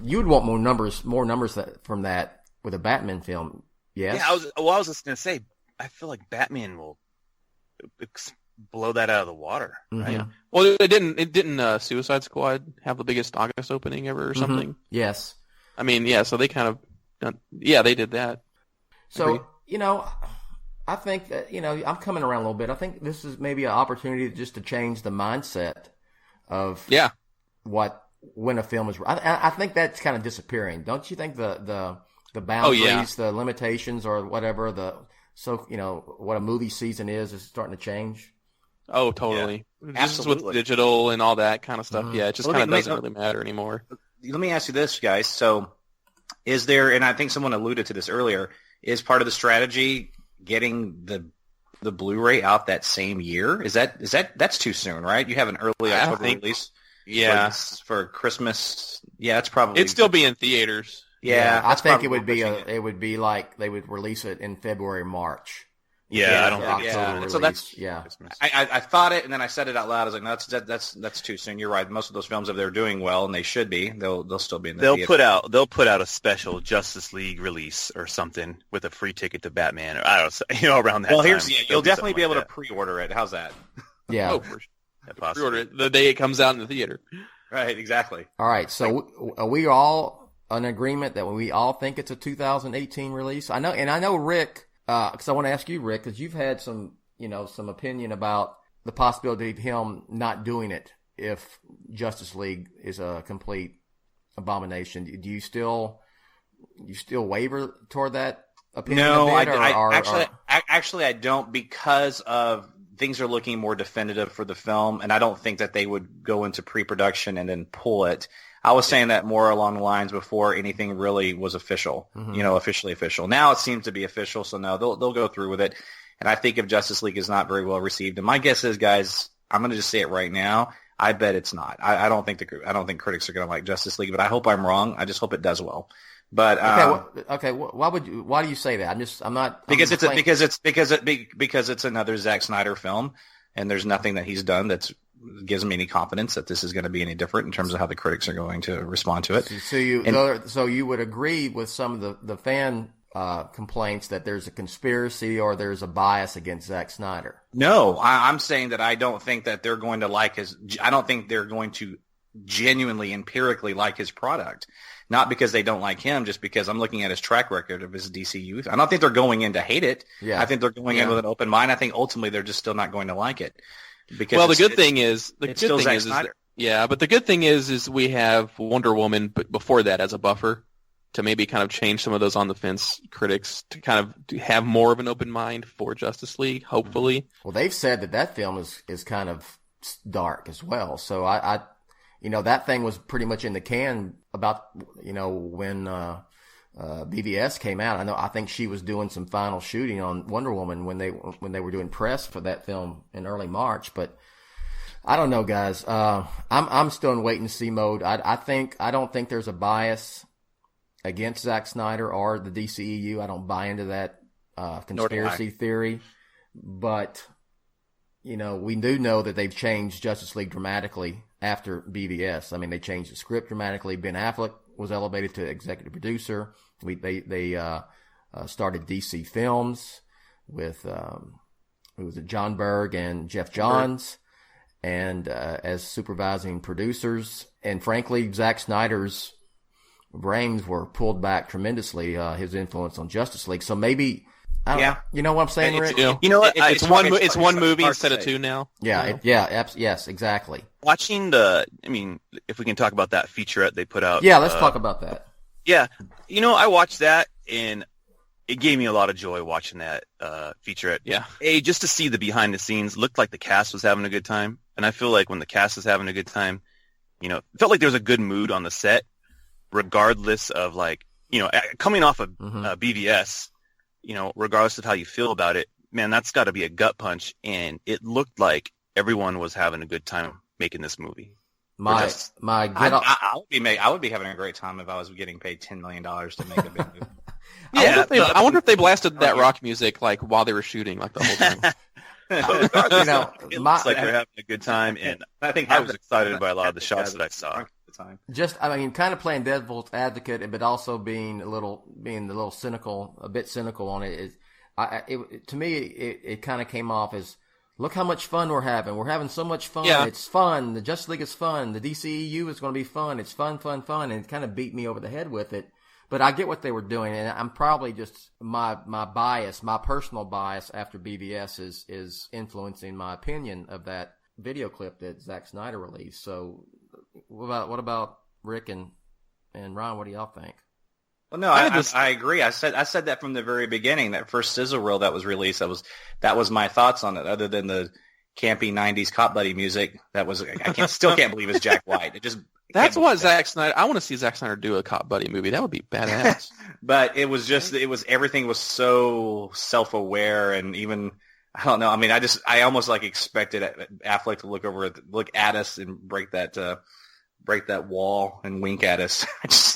you'd want more numbers from that with a Batman film. Yes. Yeah, I was just gonna say, I feel like Batman will blow that out of the water, right? Yeah. Well, it didn't Suicide Squad have the biggest August opening ever or something? Yes. So they kind of they did that. So, I think that, I'm coming around a little bit. I think this is maybe an opportunity just to change the mindset of when a film is. I think that's kind of disappearing. Don't you think the boundaries, the limitations, or whatever what a movie season is starting to change? Oh, totally. Yeah. Just with digital and all that kind of stuff. Mm-hmm. Yeah, it just kind of doesn't really matter anymore. Let me ask you this, guys. So, is there? And I think someone alluded to this earlier. Is part of the strategy getting the Blu-ray out that same year? That's too soon, right? You have an early October release. Yeah, for Christmas. Yeah, it's probably it'd still be in theaters. Yeah, I think it would be like they would release it in February, March. Yeah, I don't think October release. So that's Christmas. I thought it, and then I said it out loud. I was like, no, that's too soon. You're right. Most of those films, if they're doing well, and they should be, they'll still be in the theater. They'll put out a special Justice League release or something with a free ticket to Batman, or I don't know, around that. Well, time. You'll definitely be able to pre-order it. How's that? Yeah. Oh, for sure. Pre-order it the day it comes out in the theater. Right. Exactly. All right. So are we all in agreement that we all think it's a 2018 release? I know Rick. Because I want to ask you, Rick, because you've had some opinion about the possibility of him not doing it if Justice League is a complete abomination. Do you still waver toward that opinion? No, I don't, because of things are looking more definitive for the film, and I don't think that they would go into pre-production and then pull it. I was saying that more along the lines before anything really was official, officially official. Now it seems to be official, so no, they'll go through with it. And I think if Justice League is not very well received, and my guess is, guys, I'm going to just say it right now, I bet it's not. I don't think critics are going to like Justice League, but I hope I'm wrong. I just hope it does well. But why do you say that? Because it's another Zack Snyder film, and there's nothing that he's done that gives me any confidence that this is going to be any different in terms of how the critics are going to respond to it. So you would agree with some of the fan complaints that there's a conspiracy or there's a bias against Zack Snyder? No, I'm saying that I don't think that they're going to like his. I don't think they're going to genuinely, empirically like his product. Not because they don't like him, just because I'm looking at his track record of his DCU. I don't think they're going in to hate it. Yeah. I think they're going in with an open mind. I think ultimately they're just still not going to like it. Because the good thing is we have Wonder Woman, but before that as a buffer to maybe kind of change some of those on the fence critics to kind of have more of an open mind for Justice League, hopefully. Well, they've said that film is kind of dark as well. So I that thing was pretty much in the can about, when BVS came out. I think she was doing some final shooting on Wonder Woman when they were doing press for that film in early March. But I don't know, guys. I'm still in wait and see mode. I don't think there's a bias against Zack Snyder or the DCEU. I don't buy into that conspiracy theory. But we do know that they've changed Justice League dramatically after BVS. I mean, they changed the script dramatically. Ben Affleck was elevated to executive producer. They started DC Films with John Berg and Jeff Johns, and as supervising producers. And frankly, Zack Snyder's brains were pulled back tremendously. His influence on Justice League. So maybe. You know what I'm saying, Rick? You know what? It's one movie instead of two now. Yeah, yes, exactly. Watching if we can talk about that featurette they put out. Yeah, let's talk about that. Yeah, I watched that, and it gave me a lot of joy watching that featurette. Yeah. Just to see the behind the scenes, looked like the cast was having a good time, and I feel like when the cast is having a good time, it felt like there was a good mood on the set, regardless of coming off of BVS. Regardless of how you feel about it, man, that's got to be a gut punch. And it looked like everyone was having a good time making this movie. I would be having a great time if I was getting paid $10 million to make a big movie. I wonder if they blasted that rock music while they were shooting, the whole thing. It looks like they're having a good time, and I was excited by a lot of the shots that I saw. Kind of playing devil's advocate, but also being a little cynical, a bit cynical on it. To me, it kind of came off as, look how much fun we're having. We're having so much fun. Yeah. It's fun. The Justice League is fun. The DCEU is going to be fun. It's fun. And it kind of beat me over the head with it. But I get what they were doing, and I'm probably just my bias, my personal bias after BVS is influencing my opinion of that video clip that Zack Snyder released. So what about Rick and Ron? What do y'all think? Well, no, I agree. I said that from the very beginning. That first sizzle reel that was released, that was my thoughts on it. Other than the campy '90s cop buddy music, still can't believe it's Jack White. That's what Zack Snyder. I want to see Zack Snyder do a cop buddy movie. That would be badass. But everything was so self-aware, and even I don't know. I mean, I almost expected Affleck to look at us and break that wall and wink at us. It's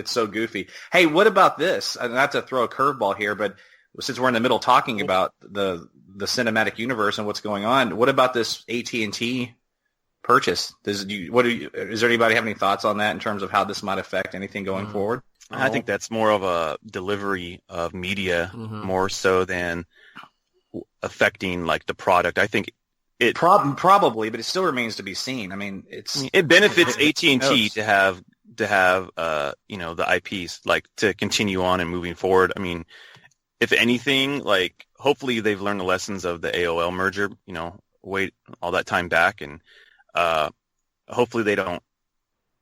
so goofy. Hey, what about this? Not to throw a curveball here, but since we're in the middle talking about the cinematic universe and what's going on, what about this AT&T purchase? Does anybody have any thoughts on that in terms of how this might affect anything going forward? I think that's more of a delivery of media more so than affecting the product. I think it probably, but it still remains to be seen. I mean, it benefits AT&T to have the IPs to continue on and moving forward. I mean, if anything, hopefully they've learned the lessons of the AOL merger. Wait all that time back, and hopefully they don't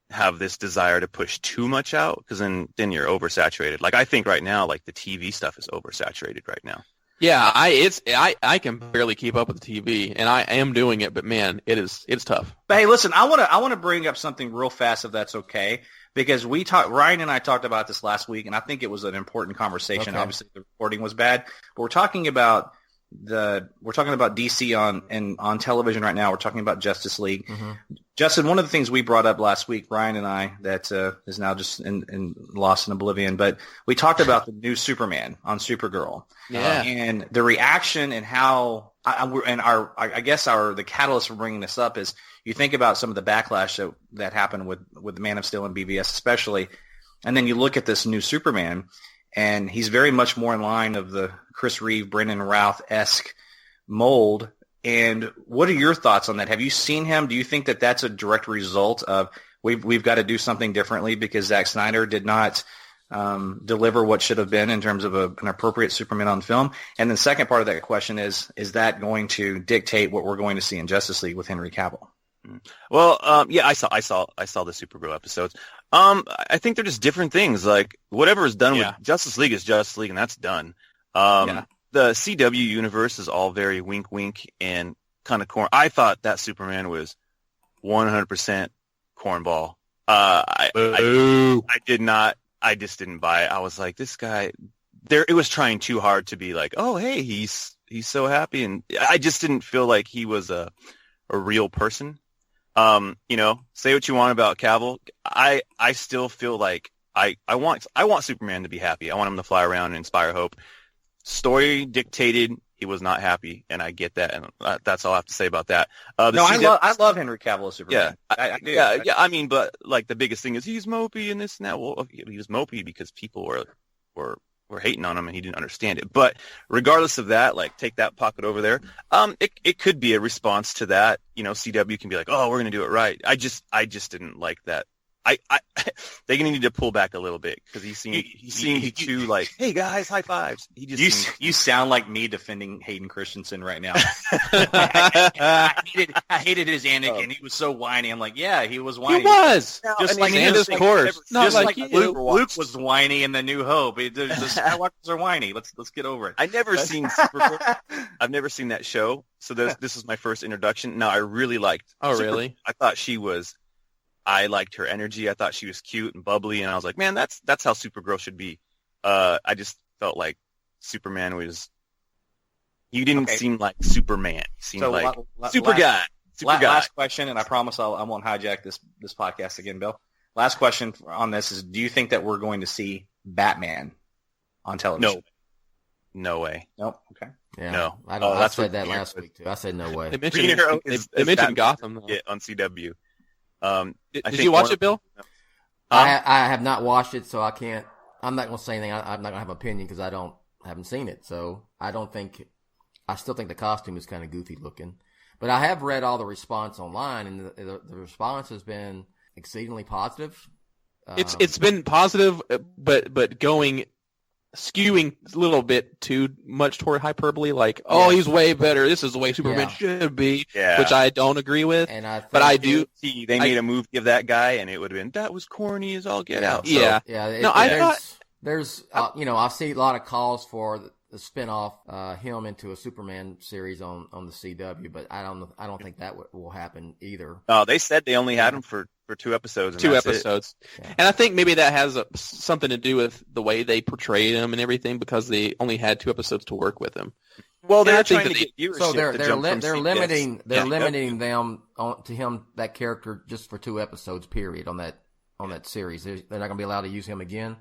have this desire to push too much out, because then you're oversaturated. I think right now, the TV stuff is oversaturated right now. Yeah, I can barely keep up with the TV, and I am doing it, but man, it's tough. But hey, listen, I want to bring up something real fast, if that's okay, because Ryan and I talked about this last week, and I think it was an important conversation. Okay. Obviously, the recording was bad, but we're talking about DC on television right now. We're talking about Justice League. Mm-hmm. Justin, one of the things we brought up last week, Ryan and I, that is now just in lost in oblivion, but we talked about the new Superman on Supergirl. Yeah. And the reaction and how the catalyst for bringing this up is you think about some of the backlash that happened with Man of Steel and BVS especially, and then you look at this new Superman, and he's very much more in line of the Chris Reeve, Brendan Routh-esque mold. And what are your thoughts on that? Have you seen him? Do you think that that's a direct result of we've got to do something differently because Zack Snyder did not deliver what should have been in terms of an appropriate Superman on film? And the second part of that question is that going to dictate what we're going to see in Justice League with Henry Cavill? Well, yeah, I saw the Supergirl episodes. I think they're just different things. Like whatever is done with Justice League is Justice League, and that's done. The CW universe is all very wink, wink, and kind of corn. I thought that Superman was 100% cornball. I did not. I just didn't buy it. I was like, this guy. It was trying too hard to be like, oh, hey, he's so happy, and I just didn't feel like he was a real person. Say what you want about Cavill. I still feel like I want Superman to be happy. I want him to fly around and inspire hope. Story dictated he was not happy, and I get that, and that's all I have to say about that. I love Henry Cavill as Superman. Yeah, I mean, but like the biggest thing is he's mopey and this and that. Well, he was mopey because people were hating on him and he didn't understand it. But regardless of that, like take that pocket over there. It could be a response to that. CW can be like, oh, we're gonna do it right. I just didn't like that. They need to pull back a little bit because he seemed too like, hey guys, high fives. You sound like me defending Hayden Christensen right now. I hated his Anakin. He was so whiny. I'm like, yeah, he was whiny. He was just like Luke was whiny in The New Hope. The Skywalkers are whiny. Let's get over it. I've never seen Supergirl. I've never seen that show, so this is my first introduction. No, I really liked. Oh, really? I thought she was. I liked her energy. I thought she was cute and bubbly, and I was like, man, that's how Supergirl should be. I just felt like Superman was. You didn't seem like Superman. You seemed like super guy. Last question, and I promise I won't hijack this podcast again, Bill. Last question on this is: do you think that we're going to see Batman on television? No way. Nope. Okay. Yeah. No. I said that last week too. I said no way. They mentioned Gotham though. On CW. Did you watch it, Bill? I have not watched it, so I can't. I'm not going to say anything. I'm not going to have an opinion because I haven't seen it. So I still think the costume is kind of goofy looking. But I have read all the response online, and the response has been exceedingly positive. It's been positive, but skewing a little bit too much toward hyperbole, like, he's way better. This is the way Superman should be, which I don't agree with. But I do see they made a move to give that guy, and it would have been that was corny as all get out. So. Yeah. I see a lot of calls for the spinoff him into a Superman series on the CW, but I don't think that will happen either. Oh, they said they only had him for 2 episodes. And 2 episodes. Yeah. And I think maybe that has something to do with the way they portrayed him and everything because they only had 2 episodes to work with him. Well, they're trying to get viewership. So they're limiting them to him, that character, just for 2 episodes period on that series. They're not going to be allowed to use him again.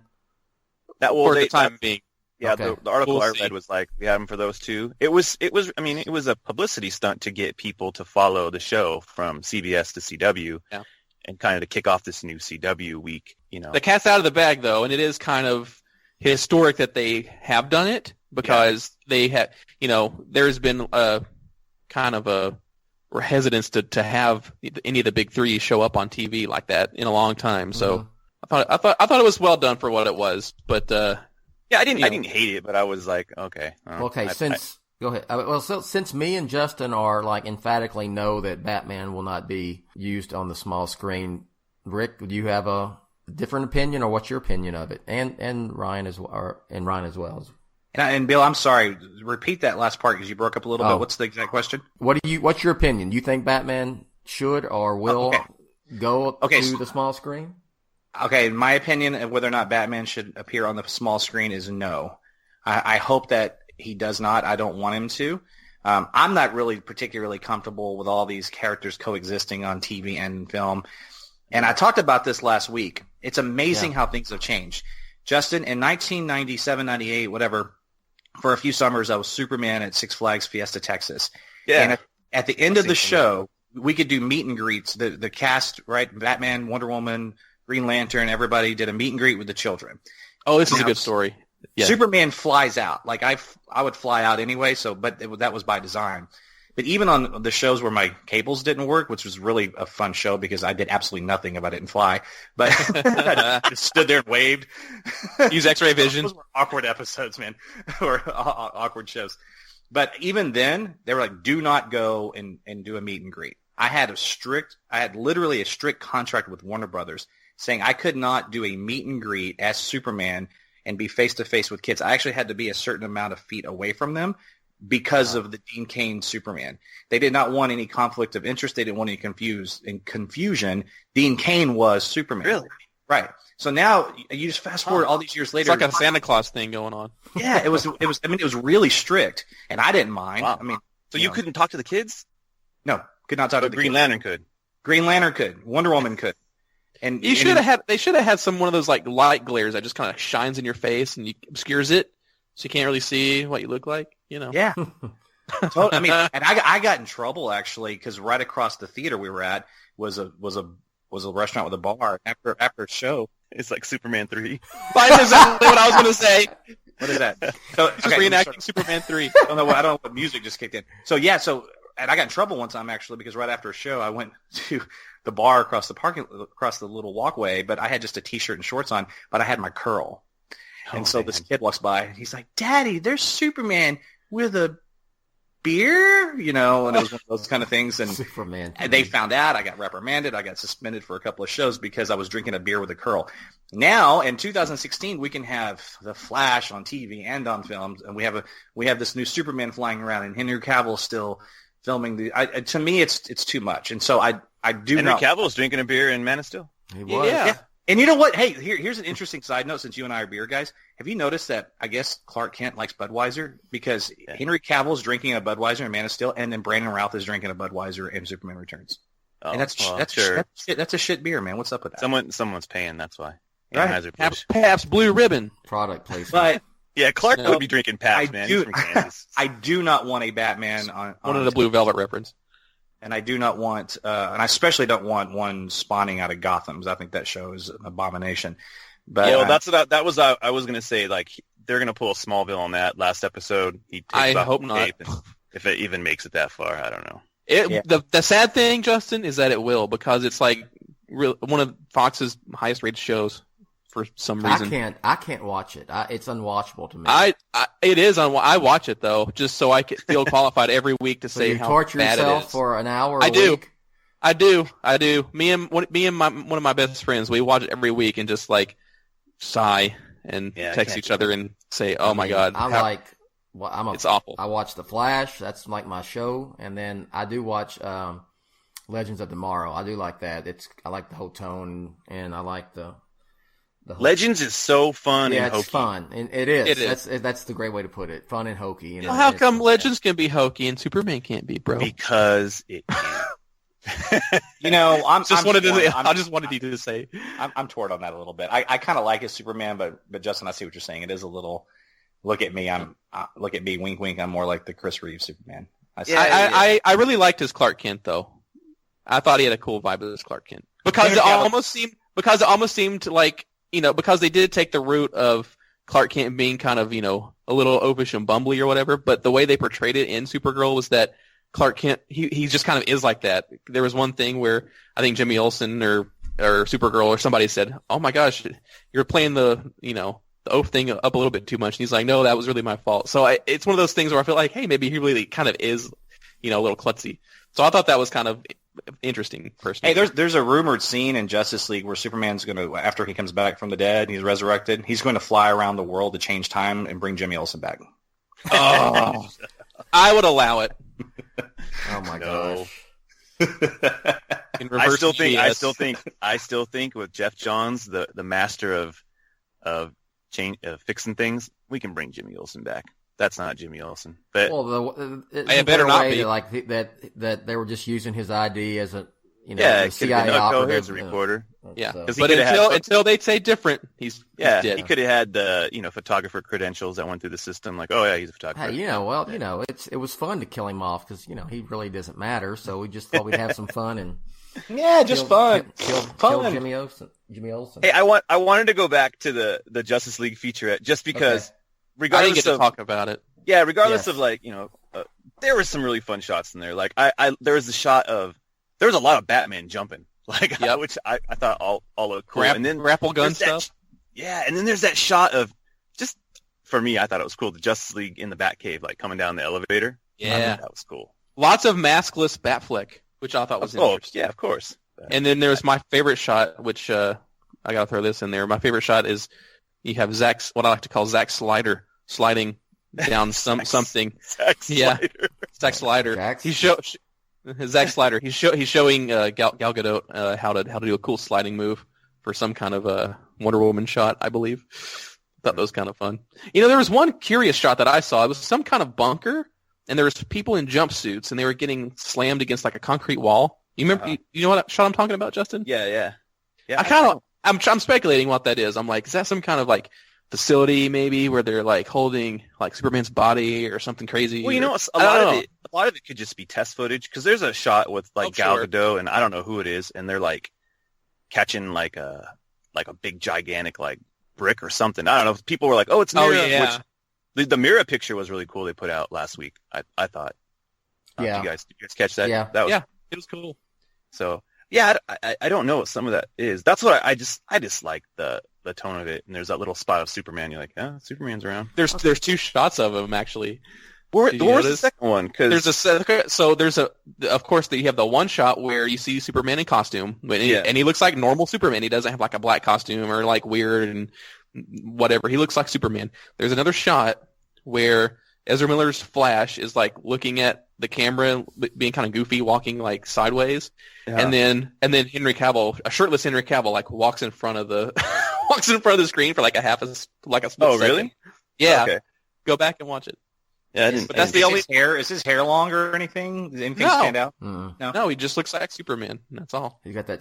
For the time being. Yeah, okay. The article I read was like we had him for those 2. It was a publicity stunt to get people to follow the show from CBS to CW. Yeah. And kind of to kick off this new CW week, The cat's out of the bag, though, and it is kind of historic that they have done it because they have, there's been a kind of a hesitance to have any of the big 3 show up on TV like that in a long time. So I thought it was well done for what it was, but I didn't hate it, but I was like, okay. Go ahead. Well, since me and Justin are like emphatically know that Batman will not be used on the small screen, Rick, do you have a different opinion, or what's your opinion of it? And Ryan as well. And Bill, I'm sorry. Repeat that last part because you broke up a little bit. What's the exact question? What's your opinion? Do you think Batman should or will go to the small screen? Okay, my opinion of whether or not Batman should appear on the small screen is no. I hope that he does not. I don't want him to. I'm not really particularly comfortable with all these characters coexisting on TV and film. And I talked about this last week. It's amazing how things have changed. Justin, in 1997, 98, whatever, for a few summers, I was Superman at Six Flags Fiesta, Texas. Yeah. And at the end of the show, we could do meet and greets. The cast, right? Batman, Wonder Woman, Green Lantern, everybody did a meet and greet with the children. Oh, this is a good story. Yeah. Superman flies out. Like I would fly out anyway. That was by design. But even on the shows where my cables didn't work, which was really a fun show because I did absolutely nothing if I didn't fly, but I just stood there and waved. Use X-ray vision. Those were awkward episodes, man, or awkward shows. But even then, they were like, do not go and do a meet and greet. I had literally a strict contract with Warner Brothers saying I could not do a meet and greet as Superman and be face-to-face with kids. I actually had to be a certain amount of feet away from them because of the Dean Cain Superman. They did not want any conflict of interest. They didn't want any confusion. Dean Cain was Superman. Really? Right. So now you just fast forward all these years later. It's like a Santa Claus thing going on. Yeah, it was. I mean, it was really strict, and I didn't mind. Wow. I mean, so you couldn't talk to the kids? No, could not talk to the Green kids. Lantern could. Green Lantern could. Wonder Woman could. And they should have had one of those like light glares that just kind of shines in your face and obscures it, so you can't really see what you look like. You know. Yeah. Totally. I mean, and I got in trouble actually because right across the theater we were at was a restaurant with a bar. After a show, it's like Superman 3. That's exactly what I was going to say. What is that? So just reenacting Superman 3. I don't know what music just kicked in. So yeah, and I got in trouble one time actually because right after a show I went to the bar across the little walkway, but I had just a t-shirt and shorts on, but I had my curl. And so this kid walks by and he's like, "Daddy, there's Superman with a beer," and it was one of those kind of things. And Superman. And they found out. I got reprimanded. I got suspended for a couple of shows because I was drinking a beer with a curl. Now, in 2016, we can have the Flash on TV and on films, and we have this new Superman flying around, and Henry Cavill still filming to me, it's too much. And so I do Henry Cavill's drinking a beer in Man of Steel. He was. Yeah. And you know what? Hey, here's an interesting side note since you and I are beer guys. Have you noticed that I guess Clark Kent likes Budweiser? Because Henry Cavill's drinking a Budweiser in Man of Steel, and then Brandon Routh is drinking a Budweiser in Superman Returns. Oh, and that's a shit beer, man. What's up with that? Someone's paying, that's why. Right. Pabst Blue Ribbon. Product placement. But yeah, Clark would be drinking Pabst, man. He's from Kansas. I do not want a Batman on one of the Blue Velvet reference. And I do not want, and I especially don't want one spawning out of Gotham, because I think that show is an abomination. But yeah, well, I was going to say, like, they're going to pull a Smallville on that last episode. I hope not. If it even makes it that far, I don't know. The sad thing, Justin, is that it will, because it's like one of Fox's highest rated shows for some reason. I can't watch it. It's unwatchable to me. It is. I watch it though, just so I can feel qualified every week to say how torture bad it yourself is. for an hour. I do. Me and one of my best friends, we watch it every week and just like sigh and text each other and say, "Oh my God!" It's awful. I watch The Flash. That's like my show, and then I do watch Legends of Tomorrow. I do like that. I like the whole tone, and I like the Legends is so fun and hokey. It's fun. And it is. That's the great way to put it. Fun and hokey. How come Legends can be hokey and Superman can't be, bro? Because it can. I just wanted you to say. I'm torn on that a little bit. I kind of like his Superman, but Justin, I see what you're saying. It is a little, look at me, wink, wink. I'm more like the Chris Reeves Superman. I really liked his Clark Kent, though. I thought he had a cool vibe with his Clark Kent. Because it almost seemed like, because they did take the route of Clark Kent being kind of, a little oafish and bumbly or whatever, but the way they portrayed it in Supergirl was that Clark Kent, he just kind of is like that. There was one thing where I think Jimmy Olsen or Supergirl or somebody said, "Oh my gosh, you're playing the oaf thing up a little bit too much." And he's like, "No, that was really my fault." So it's one of those things where I feel like, hey, maybe he really kind of is, a little klutzy. So I thought that was kind of interesting person. Hey, there's a rumored scene in Justice League where Superman's going to, after he comes back from the dead and he's resurrected, he's going to fly around the world to change time and bring Jimmy Olsen back. Oh, I would allow it. Oh my gosh. I still think with Jeff Johns, the master of fixing things, we can bring Jimmy Olsen back. That's not Jimmy Olsen. But it better not be. Like that they were just using his ID as a CIA operative as a reporter. Yeah, because but until they say different, he's dead. He could have had the photographer credentials that went through the system. Like, oh yeah, he's a photographer. Hey, it was fun to kill him off because he really doesn't matter. So we just thought we'd have some fun and kill Jimmy Olsen. Hey, I wanted to go back to the Justice League featurette just because, regardless I didn't get to talk about it. Yeah, regardless of there were some really fun shots in there. Like there was the shot of there was a lot of Batman jumping, which I thought all looked cool. And then grapple gun stuff. And then there's that shot of just for me, I thought it was cool. The Justice League in the Batcave, like coming down the elevator. Yeah, that was cool. Lots of maskless Batfleck, which I thought was interesting. Yeah, of course. And then there's my favorite shot, which I gotta throw this in there. My favorite shot is you have what I like to call Zack Slider sliding down something. Zack Slider. Zack Slider. He's showing Gal Gadot how to do a cool sliding move for some kind of Wonder Woman shot, I believe. Thought that was kind of fun. There was one curious shot that I saw. It was some kind of bunker, and there was people in jumpsuits, and they were getting slammed against like a concrete wall. You remember? You know what shot I'm talking about, Justin? Yeah. I'm speculating what that is. I'm like, is that some kind of like facility maybe where they're like holding like Superman's body or something crazy? Well, a lot of it could just be test footage because there's a shot with like Gal Gadot and I don't know who it is, and they're like catching like a big gigantic like brick or something. I don't know. People were like, "Oh, it's Mira." Oh, yeah. Which the Mira picture was really cool. They put out last week. I thought. Yeah. Did you guys catch that? Yeah. It was cool. So yeah, I don't know what some of that is. That's what I just like the tone of it. And there's that little spot of Superman. You're like, oh, Superman's around. There's two shots of him actually. Where's the second one? Of course, you have the one shot where you see Superman in costume, and he looks like normal Superman. He doesn't have like a black costume or like weird and whatever. He looks like Superman. There's another shot where Ezra Miller's Flash is like looking at the camera, being kind of goofy, walking like sideways, and then Henry Cavill, a shirtless Henry Cavill, like walks in front of the screen for like a split second. Oh, really? Yeah. Okay. Go back and watch it. Yeah, I didn't. But that's the only hair. Is his hair longer or anything? Does anything stand out? No, he just looks like Superman. That's all. He got the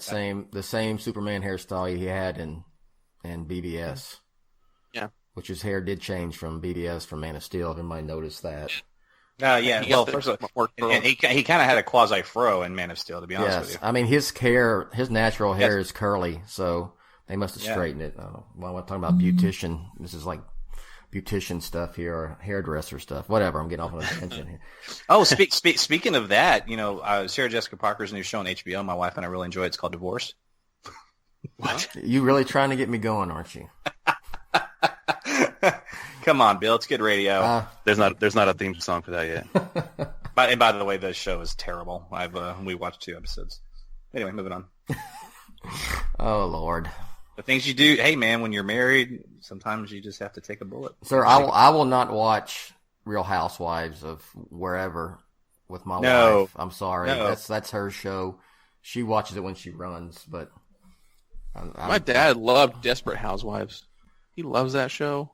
same Superman hairstyle he had in BBS. Yeah, which his hair did change from BBS from Man of Steel. If anybody noticed that. Yeah. Well, first of all, and he kind of had a quasi fro in Man of Steel. To be honest with you, I mean his natural hair is curly, so they must have straightened it. I don't know. Well, we're talking about beautician. This is like beautician stuff here, or hairdresser stuff, whatever. I'm getting off on a tangent here. Oh, speaking of that, Sarah Jessica Parker's new show on HBO. My wife and I really enjoy it. It's called Divorce. What? You really trying to get me going, aren't you? Come on, Bill. It's good radio. There's not a theme song for that yet. By the way, the show is terrible. We watched 2 episodes. Anyway, moving on. Oh Lord. The things you do, hey man, when you're married, sometimes you just have to take a bullet. Sir, I will not watch Real Housewives of wherever with my wife. I'm sorry. No. That's her show. She watches it when she runs, but my dad loved Desperate Housewives. He loves that show.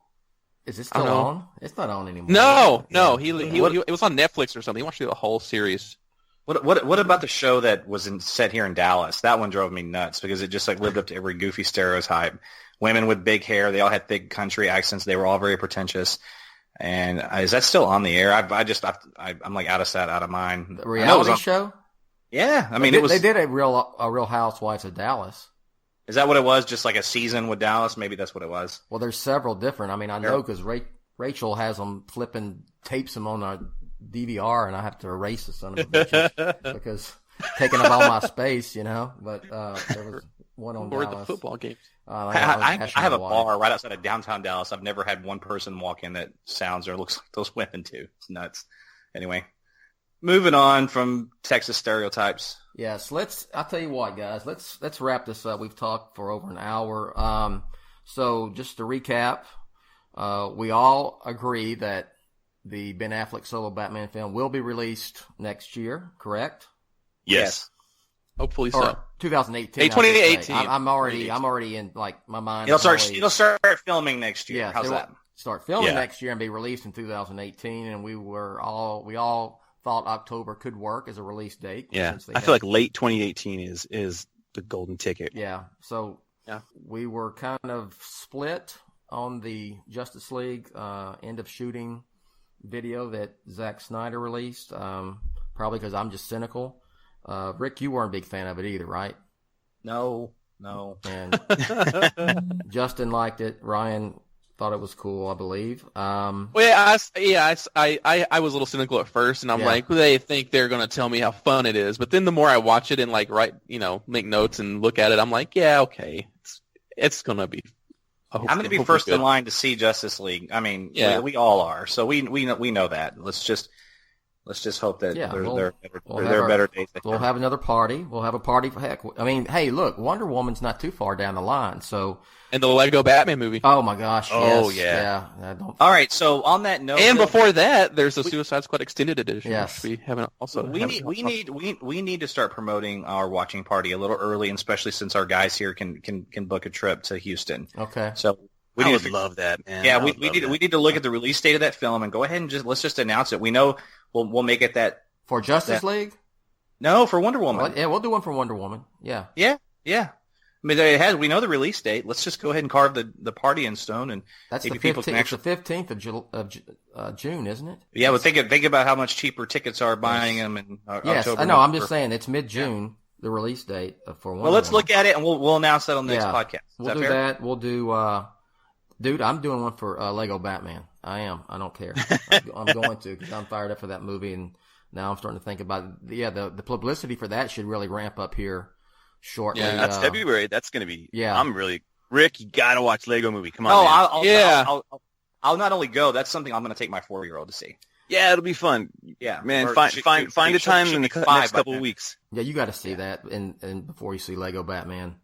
Is it still on? It's not on anymore. No. He it was on Netflix or something. He watched the whole series. What about the show that was set here in Dallas? That one drove me nuts because it just like lived up to every goofy stereotype. Women with big hair, they all had thick country accents. They were all very pretentious. And is that still on the air? I'm like out of sight, out of mind. The reality show? Yeah, I mean they did a Real Housewives of Dallas. Is that what it was? Just like a season with Dallas? Maybe that's what it was. Well, there's several different. I mean, I know because Rachel has them tapes them on a DVR, and I have to erase the son of a bitch because taking up all my space, But there was one on Dallas. The football games. I have a bar right outside of downtown Dallas. I've never had one person walk in that sounds or looks like those women too. It's nuts. Anyway, moving on from Texas stereotypes. Yes, I'll tell you what, guys. Let's wrap this up. We've talked for over an hour. So just to recap, we all agree that the Ben Affleck solo Batman film will be released next year, correct? Yes. Hopefully Or so. 2018. 2018. I'm already in like my mind. It'll start filming next year. Yeah, How's that? Start filming next year and be released in 2018. And we all thought October could work as a release date. Yeah, I feel like late 2018 is the golden ticket. Yeah, so we were kind of split on the Justice League end of shooting video that Zack Snyder released, probably because I'm just cynical. Rick, you weren't a big fan of it either, right? No. And Justin liked it. Ryan thought it was cool, I believe. Well, I was a little cynical at first, and I'm like, well, they think they're going to tell me how fun it is. But then the more I watch it and like make notes and look at it, I'm like, yeah, okay, it's going to be. I'm going to be first in line to see Justice League. I mean, we all are, so we know that. Let's just hope that there are better days. We'll have another party. We'll have a party for heck. I mean, hey, look, Wonder Woman's not too far down the line, so. And the Lego Batman movie. Oh my gosh! Oh yes, All right. So on that note, and before that, there's the Suicide Squad extended edition. Yes, which we haven't also. We need to start promoting our watching party a little early, and especially since our guys here can book a trip to Houston. Okay. So I would love that, man. Yeah, we need to look at the release date of that film and go ahead and let's just announce it. We know we'll make it that for Justice League. No, for Wonder Woman. Well, yeah, we'll do one for Wonder Woman. Yeah. I mean, we know the release date. Let's just go ahead and carve the party in stone, and that's maybe the 15th. People can actually... It's the 15th of June, isn't it? Yeah, but think about how much cheaper tickets are buying them in October. I know. I'm just saying it's mid-June, the release date for Wonder Woman. Well, let's look at it, and we'll announce that on the next podcast. We'll do that. We'll do. Dude, I'm doing one for Lego Batman. I am. I don't care. I'm going to because I'm fired up for that movie, and now I'm starting to think about it. Yeah, the publicity for that should really ramp up here shortly. Yeah, that's February. That's going to be. Yeah, I'm really Rick. You got to watch Lego Movie. Come on. Oh, I'll not only go. That's something I'm going to take my 4-year-old to see. Yeah, it'll be fun. Yeah, man. Find a time in the next couple of weeks. Yeah, you got to see that, and before you see Lego Batman.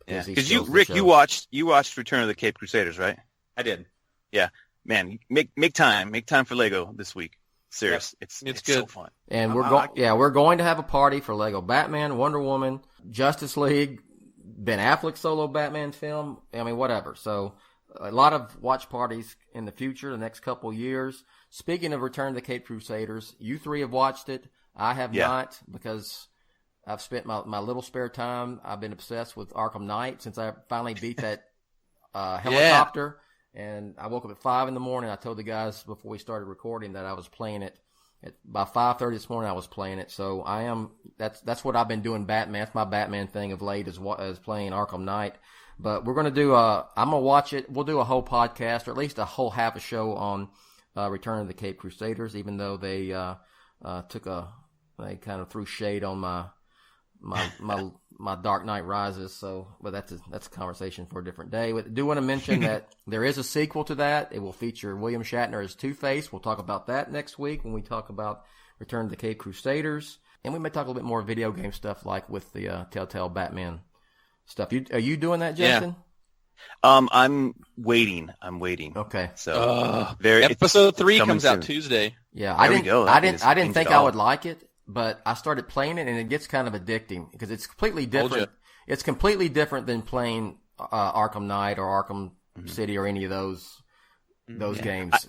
Yeah, because you watched Return of the Caped Crusaders, right? I did. Yeah, man, make time for Lego this week. Serious, yep. It's good. So fun. And we're going to have a party for Lego Batman, Wonder Woman, Justice League, Ben Affleck solo Batman film. I mean, whatever. So a lot of watch parties in the future, the next couple of years. Speaking of Return of the Caped Crusaders, you three have watched it. I have not because I've spent my little spare time. I've been obsessed with Arkham Knight since I finally beat that helicopter. And I woke up at 5 a.m. I told the guys before we started recording that I was playing it. By 5:30 this morning, I was playing it. So I am. That's what I've been doing. Batman. That's my Batman thing of late is playing Arkham Knight. But we're gonna do. I'm gonna watch it. We'll do a whole podcast or at least a whole half a show on Return of the Caped Crusaders. Even though they they kind of threw shade on my Dark Knight Rises, but that's a conversation for a different day. But I do want to mention that there is a sequel to that. It will feature William Shatner as Two-Face. We'll talk about that next week when we talk about Return of the Caped Crusaders. And we may talk a little bit more video game stuff like with the Telltale Batman stuff. Are you doing that, Justin? Yeah. I'm waiting. Okay. So episode 3 comes out Tuesday. Yeah, I didn't think I would like it. But I started playing it, and it gets kind of addicting because it's completely different. It's completely different than playing Arkham Knight or Arkham City or any of those games.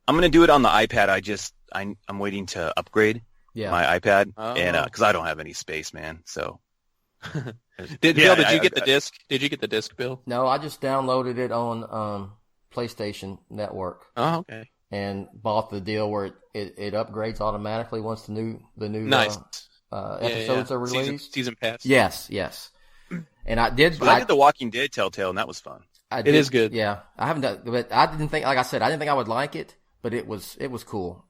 I'm going to do it on the iPad. I'm waiting to upgrade my iPad, and because I don't have any space, man. So, Bill, did you get the disc? Did you get the disc, Bill? No, I just downloaded it on PlayStation Network. Oh, okay. And bought the deal where it upgrades automatically once the new nice. Episodes are released. Season pass. Yes. And I did. But I did the Walking Dead Telltale, and that was fun. It is good. Yeah, I haven't done, but I didn't think, like I said, I didn't think I would like it, but it was cool.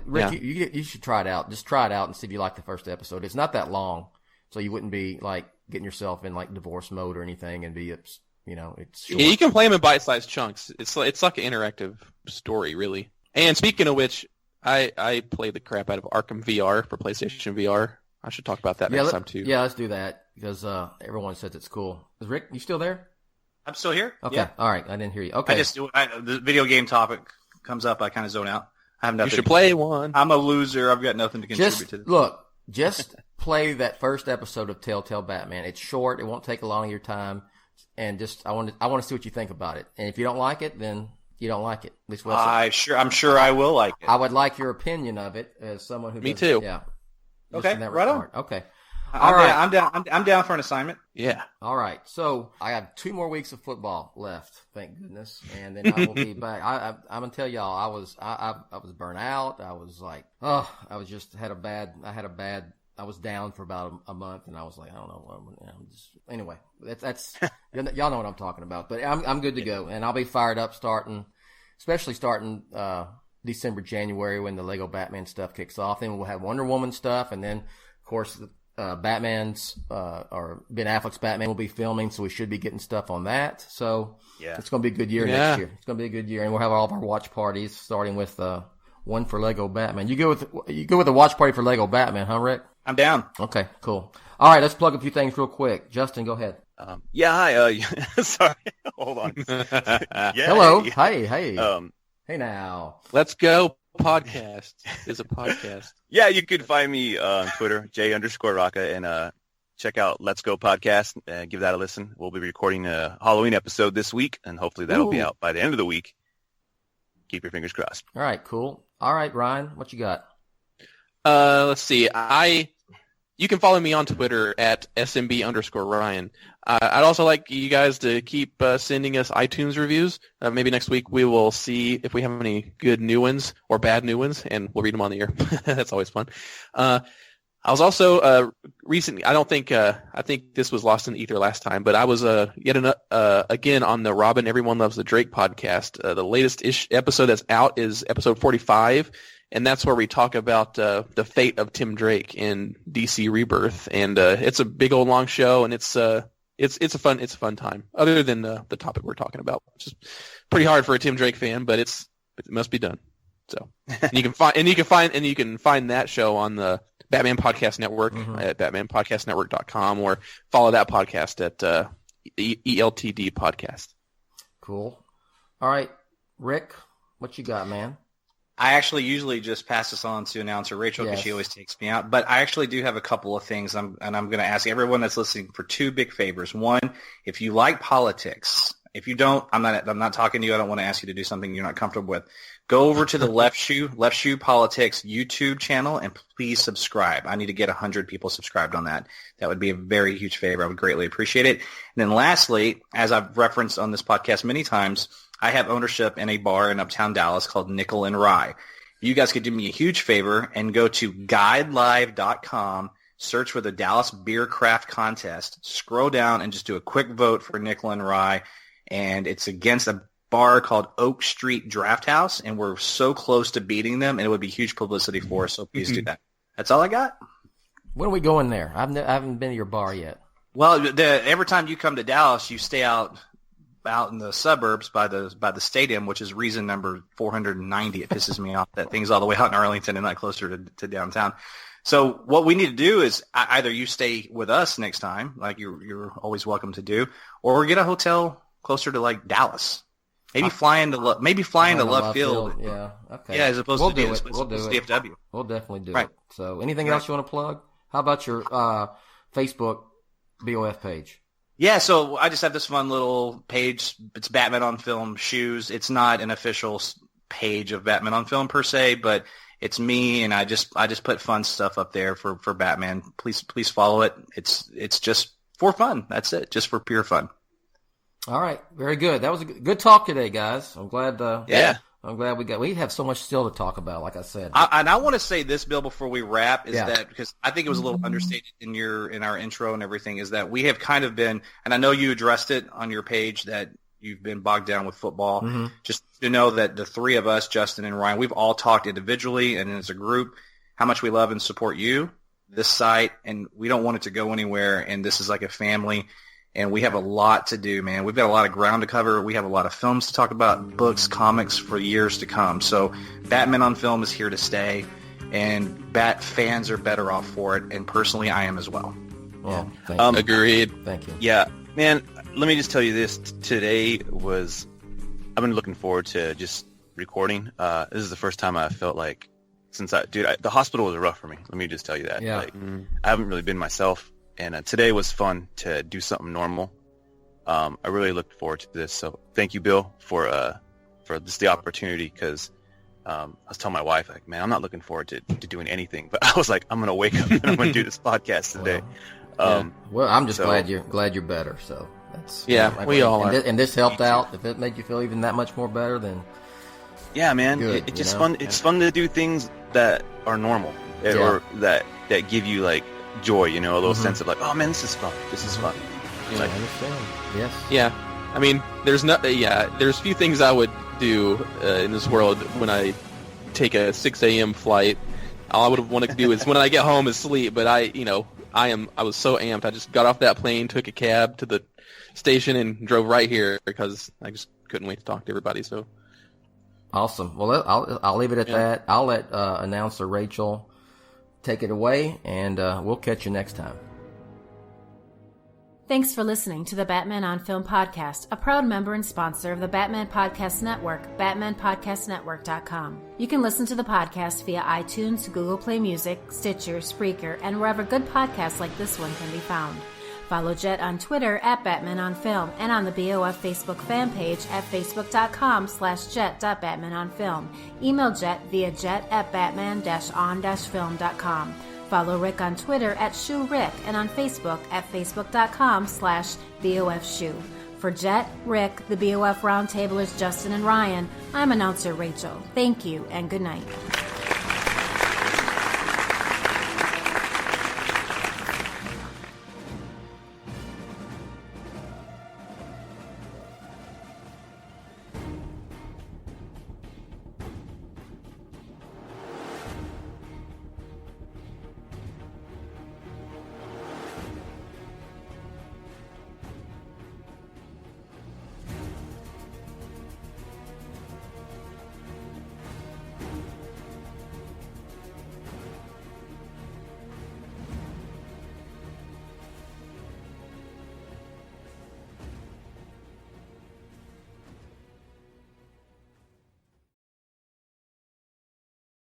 Rick, you should try it out. Just try it out and see if you like the first episode. It's not that long, so you wouldn't be like getting yourself in like divorce mode or anything and be it's short. Yeah, you can play them in bite-sized chunks. It's like an interactive story, really. And speaking of which, I play the crap out of Arkham VR for PlayStation VR. I should talk about that next time too. Yeah, let's do that because everyone says it's cool. Is Rick, you still there? I'm still here. Okay. Yeah. All right. I didn't hear you. Okay. The video game topic comes up. I kind of zone out. I have nothing. You should play one. I'm a loser. I've got nothing to contribute to this. Look, just play that first episode of Telltale Batman. It's short. It won't take a lot of your time. And just I want to see what you think about it. And if you don't like it, then you don't like it. At least I'm sure I will like it. I would like your opinion of it as someone who. Me too. Yeah. Okay. Right on. Okay. All right. I'm down for an assignment. Yeah. All right. So I have 2 more weeks of football left, thank goodness, and then I will be back. I'm gonna tell y'all, I was burnt out. I was like, I was down for about a month, and I was like, I don't know. Anyway, that's y'all know what I'm talking about. But I'm good to go, and I'll be fired up especially starting December, January when the Lego Batman stuff kicks off. Then we'll have Wonder Woman stuff, and then of course Batman's or Ben Affleck's Batman will be filming, so we should be getting stuff on that. So it's going to be a good year next year. It's going to be a good year, and we'll have all of our watch parties starting with one for Lego Batman. You go with a watch party for Lego Batman, huh, Rick? I'm down. Okay, cool. All right, let's plug a few things real quick. Justin, go ahead. Hi. Sorry, hold on. Hello. Hey. Hey now. Let's Go Podcast is a podcast. Yeah, you can find me on Twitter, J_Rocca, and check out Let's Go Podcast. Give that a listen. We'll be recording a Halloween episode this week, and hopefully that'll be out by the end of the week. Keep your fingers crossed. All right, cool. All right, Ryan, what you got? Let's see. You can follow me on Twitter at SMB_Ryan. I'd also like you guys to keep sending us iTunes reviews. Maybe next week we will see if we have any good new ones or bad new ones, and we'll read them on the air. That's always fun. I was also recently. I think this was lost in the ether last time, but I was again on the Robin Everyone Loves the Drake podcast. The latest episode that's out is episode 45. And that's where we talk about the fate of Tim Drake in DC Rebirth, and it's a big old long show, and it's a fun time. Other than the topic we're talking about, which is pretty hard for a Tim Drake fan, but it must be done. So you can find that show on the Batman Podcast Network at batmanpodcastnetwork.com, or follow that podcast at ELTD Podcast. Cool. All right, Rick, what you got, man? I actually usually just pass this on to announcer Rachel because she always takes me out. But I actually do have a couple of things, and I'm going to ask everyone that's listening for 2 big favors. One, if you like politics, if you don't, I'm not talking to you. I don't want to ask you to do something you're not comfortable with. Go over to the Left Shoe Politics YouTube channel and please subscribe. I need to get 100 people subscribed on that. That would be a very huge favor. I would greatly appreciate it. And then lastly, as I've referenced on this podcast many times, I have ownership in a bar in Uptown Dallas called Nickel and Rye. You guys could do me a huge favor and go to guidelive.com, search for the Dallas Beer Craft Contest, scroll down and just do a quick vote for Nickel and Rye. And it's against a bar called Oak Street Draft House, and we're so close to beating them, and it would be huge publicity for us, so please do that. That's all I got. When are we going there? I haven't been to your bar yet. Well, every time you come to Dallas, you stay out in the suburbs by the stadium, which is reason number 490. It pisses me off that thing's all the way out in Arlington and not closer to downtown. So what we need to do is either you stay with us next time, like you're always welcome to do, or get a hotel closer to like Dallas. Maybe fly into Love Field. Yeah. Okay. Yeah, as opposed to DFW. We'll definitely do it. So anything else you want to plug? How about your Facebook BOF page? Yeah, so I just have this fun little page. It's Batman on Film Shoes. It's not an official page of Batman on Film per se, but it's me, and I just put fun stuff up there for Batman. Please follow it. It's just for fun. That's it, just for pure fun. All right, very good. That was a good talk today, guys. I'm glad. I'm glad we have so much still to talk about. Like I said, and I want to say this, Bill, before we wrap, is that because I think it was a little understated in our intro and everything, is that we have kind of been, and I know you addressed it on your page that you've been bogged down with football. Mm-hmm. Just to know that the three of us, Justin and Ryan, we've all talked individually and as a group how much we love and support you, this site, and we don't want it to go anywhere. And this is like a family. And we have a lot to do, man. We've got a lot of ground to cover. We have a lot of films to talk about, books, comics for years to come. So Batman on Film is here to stay, and Bat fans are better off for it. And personally, I am as well. Well, thank you. Agreed. Thank you. Yeah, man, let me just tell you this. Today was, I've been looking forward to just recording. This is the first time I felt like, the hospital was rough for me. Let me just tell you that. Yeah. I haven't really been myself, and today was fun to do something normal. I really looked forward to this. So thank you, Bill, for just the opportunity, because I was telling my wife, like, man, I'm not looking forward to doing anything, but I was like, I'm going to wake up and I'm going to do this podcast today. Well, I'm just glad you're better. So that's we all are. And this helped out. If it made you feel even that much more better, then yeah, man, good, it's just fun. It's fun to do things that are normal or that give you like joy. A little sense of like, oh man, this is fun. This is fun. I understand. Yes. Yeah. I mean, there's few things I would do in this world when I take a 6 a.m. flight. All I would want to do is when I get home is sleep. But I was so amped. I just got off that plane, took a cab to the station, and drove right here because I just couldn't wait to talk to everybody. So awesome. Well, I'll leave it at that. I'll let announcer Rachel take it away, and we'll catch you next time. Thanks for listening to the Batman on Film podcast, a proud member and sponsor of the Batman Podcast Network, BatmanPodcastNetwork.com. You can listen to the podcast via iTunes, Google Play Music, Stitcher, Spreaker, and wherever good podcasts like this one can be found. Follow Jett on Twitter at Batman on Film and on the BOF Facebook fan page at facebook.com/Jett.BatmanOnFilm. Email Jett via Jett@Batman-on-Film.com. Follow Rick on Twitter at ShoeRick and on Facebook at Facebook.com/BOFShoe. For Jett, Rick, the BOF Roundtablers, Justin, and Ryan, I'm announcer Rachel. Thank you and good night.